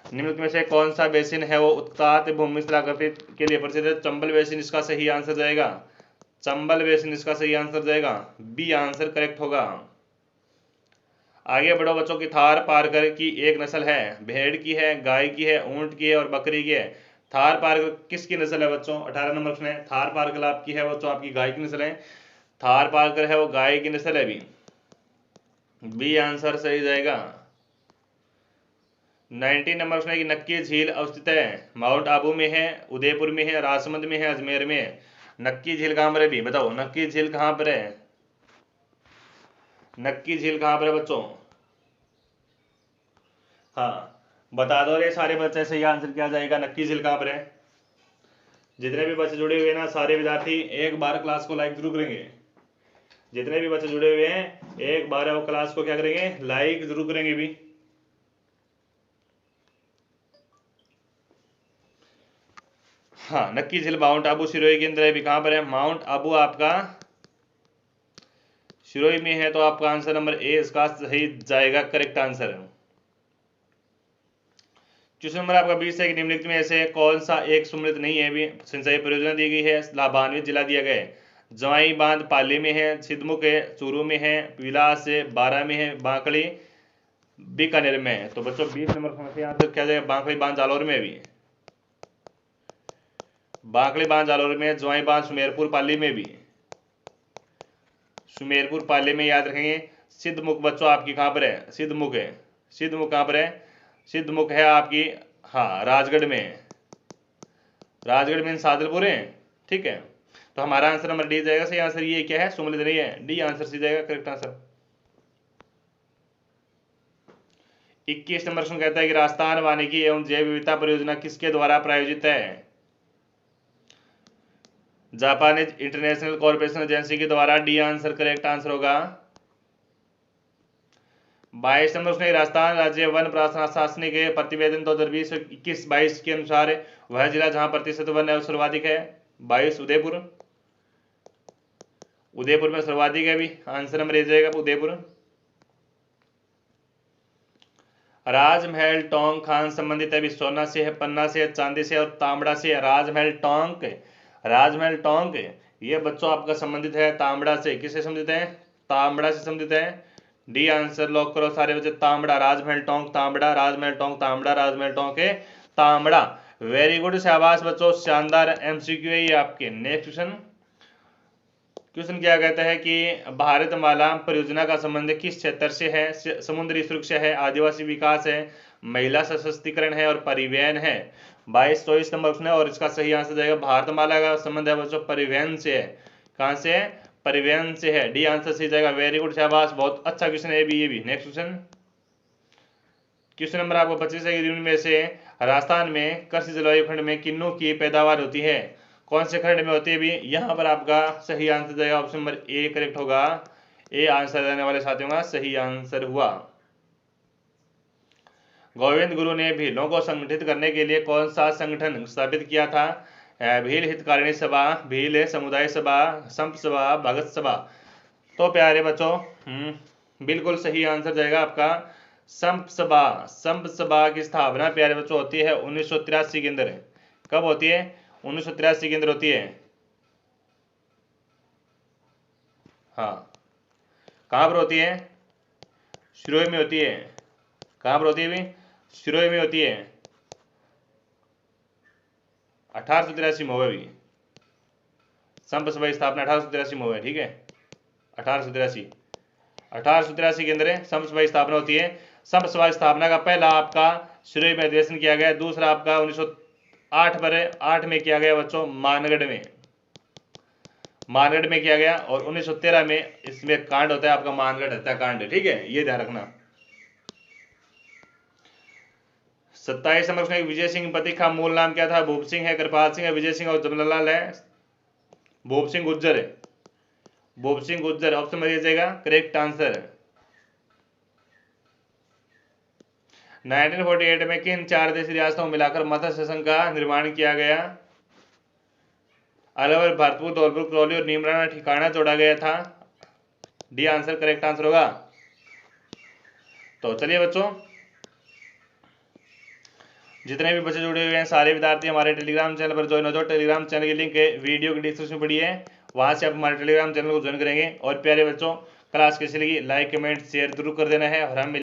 निम्नलिखित में से कौन सा बेसिन है वो उत्खात भूमि स्थलाकृति के लिए प्रसिद्ध है? चंबल बेसिन इसका सही आंसर जाएगा, चंबल बेसिन इसका सही आंसर जाएगा, बी आंसर करेक्ट होगा। आगे बढ़ो बच्चों की थार पारकर की एक नस्ल है, भेड़ की है, गाय की है, ऊंट की है और बकरी की है। थार पारकर किसकी नस्ल है बच्चों? 18 नंबर प्रश्न है। थार पारकर आपकी है बच्चों आपकी गाय की नस्ल है, थार पारकर है वो गाय की नस्ल है भी, बी आंसर सही जाएगा। 19 नंबर प्रश्न है कि नक्की झील अवस्थित है, माउंट आबू में है, उदयपुर में है, राजसमंद में है, अजमेर में है। नक्की झील कहां पर है भी बताओ, नक्की झील कहां पर है? नक्की झील कहां पर है बच्चों? हाँ बता दो रे सारे बच्चे, सही आंसर क्या जाएगा, नक्की झील कहां पर है? जितने भी बच्चे जुड़े हुए हैं ना सारे विद्यार्थी एक बार क्लास को लाइक जरूर करेंगे, जितने भी बच्चे जुड़े हुए हैं एक बार वो क्लास को क्या करेंगे, लाइक जरूर करेंगे भी। हाँ नक्की झील माउंट आबू सिरोही के अंदर है भी, कहां पर है? माउंट आबू आपका सिरोही में है, तो आपका आंसर नंबर ए इसका सही जाएगा, करेक्ट आंसर है। क्वेश्चन नंबर आपका 20 है कि निम्नलिखित में से कौन सा एक सुमृत नहीं है भी सिंचाई परियोजना दी गई है, लाभान्वित जिला दिया गया है? जवाई बांध पाली में है, सिद्धमुख है, चूरू में है, विलास है, बारा में है, बांकड़ी बीकानेर में है। तो बच्चों 20 नंबर समस्या यहाँ तक क्या जाएगा, बांकड़ी बांध जालौर में भी, बांकड़ी बांध जालौर में, जवाई बांध सुमेरपुर पाली में भी, सुमेरपुर पाली में याद रखेंगे। सिद्धमुख बच्चों आपकी कहाँ पर है? सिद्धमुख है, सिद्धमुख कहाँ पर है? सिद्धमुख है आपकी हाँ राजगढ़ में, राजगढ़ में सादलपुर है, ठीक है। तो हमारा आंसर नंबर डी जाएगा सही आंसर। ये क्या है, सुमलित नहीं है, डी आंसर सी जाएगा करेक्ट आंसर। 21 नंबर क्वेश्चन कहता है कि राजस्थान वानिकी एवं जैव विविधता परियोजना किसके द्वारा प्रायोजित है? जापानीज इंटरनेशनल कॉर्पोरेशन एजेंसी के द्वारा, डी आंसर करेक्ट आंसर होगा। 22 नंबर उसने राजस्थान राज्य वन प्रशासनिक प्रतिवेदन 2020-21-22 के अनुसार वह जिला जहां प्रतिशत वन सर्वाधिक है, 22 उदयपुर। उदयपुर में सर्वाधिक है, भी आंसर नंबर ए जाएगा उदयपुर। राजमहल टोंक खान संबंधित है, भी सोना से है, पन्ना से है, चांदी से और तांबड़ा से। राजमहल टोंक, राजमहल टोंक ये बच्चों आपका संबंधित है तांबड़ा से। किससे संबंधित है? तांबड़ा से संबंधित है। डी आंसर लॉक करो सारे बच्चे, तांबड़ा, राजमहल टोंक तांबड़ा, राजमहल टोंक तांबड़ा, राजमहल टोंक है तांबड़ा। वेरी गुड, शाबाश बच्चों, शानदार एमसीक्यू है ये आपके। नेक्स्ट क्वेश्चन क्या कहता है कि भारतमाला परियोजना का संबंध किस क्षेत्र से है? समुद्री सुरक्षा है, आदिवासी विकास है, महिला सशक्तिकरण है और परिवहन है। 22-24 नंबर क्वेश्चन है और इसका सही आंसर जाएगा भारतमाला का संबंध है बच्चों परिवहन से है। कहां से है? परिवहन से है, डी आंसर सही जाएगा। वेरी गुड, शाबाश, बहुत अच्छा क्वेश्चन है ये भी। नेक्स्ट क्वेश्चन नंबर आपको 25 है। में से राजस्थान में कृषि जलवायु खंड में किन्नू की पैदावार होती है? कौन से खंड में होती है भी? यहाँ पर आपका सही आंसर जाएगा ऑप्शन नंबर ए करेक्ट होगा। ए आंसर देने वाले साथियों का सही आंसर हुआ। गोविंद गुरु ने भीलों को संगठित करने के लिए कौन सा संगठन स्थापित किया था? भील हितकारिणी सभा, भील समुदाय सभा, संप सभा, भगत सभा। तो प्यारे बच्चों बिल्कुल सही आंसर जाएगा आपका संप सभा। संप सभा की स्थापना प्यारे बच्चों होती है 1983 के अंदर। कब होती है? 1983 के अंदर होती है। हाँ, कहाँ पर होती है? शिरोई में होती है। कहाँ पर होती है भी? शिरोई में होती है। 1883 में हुआ भी संप सभा की स्थापना 1883 में हुआ है, ठीक है। 1883 के अंदर संप सभा की स्थापना होती है। संप सभा की स्थापना का पहला आपका शिरोई में अधिवेशन किया गया, दूसरा आपका 1908 में किया गया बच्चों मानगढ़ में। मानगढ़ में किया गया और 1913 में इसमें कांड होता है आपका मानगढ़ हत्याकांड, ठीक है, ये ध्यान रखना। 27 नंबर में विजय सिंह पति का मूल नाम क्या था? भूप सिंह है, कृपाल सिंह है, विजय सिंह और जमनालाल है। भूप सिंह गुज्जर है, भूप सिंह गुज्जर ऑप्शन में जाएगा करेक्ट आंसर। 1948 में किन 4 देशी रियासतों को मिलाकर मत्स्य संघ का निर्माण किया गया? अलवर, भरतपुर, धौलपुर, करौली और नीमराना ठिकाना जोड़ा गया था। डी आंसर करेक्ट आंसर होगा। तो चलिए बच्चों, जितने भी बच्चे जुड़े हुए हैं सारे विद्यार्थी हमारे टेलीग्राम चैनल पर ज्वाइन हो जाओ। टेलीग्राम चैनल की लिंक वीडियो की डिस्क्रिप्शन में पड़ी है, वहां से आप हमारे टेलीग्राम चैनल को ज्वाइन करेंगे। और प्यारे बच्चों, क्लास कैसी लगी लाइक कमेंट शेयर जरूर कर देना है और हम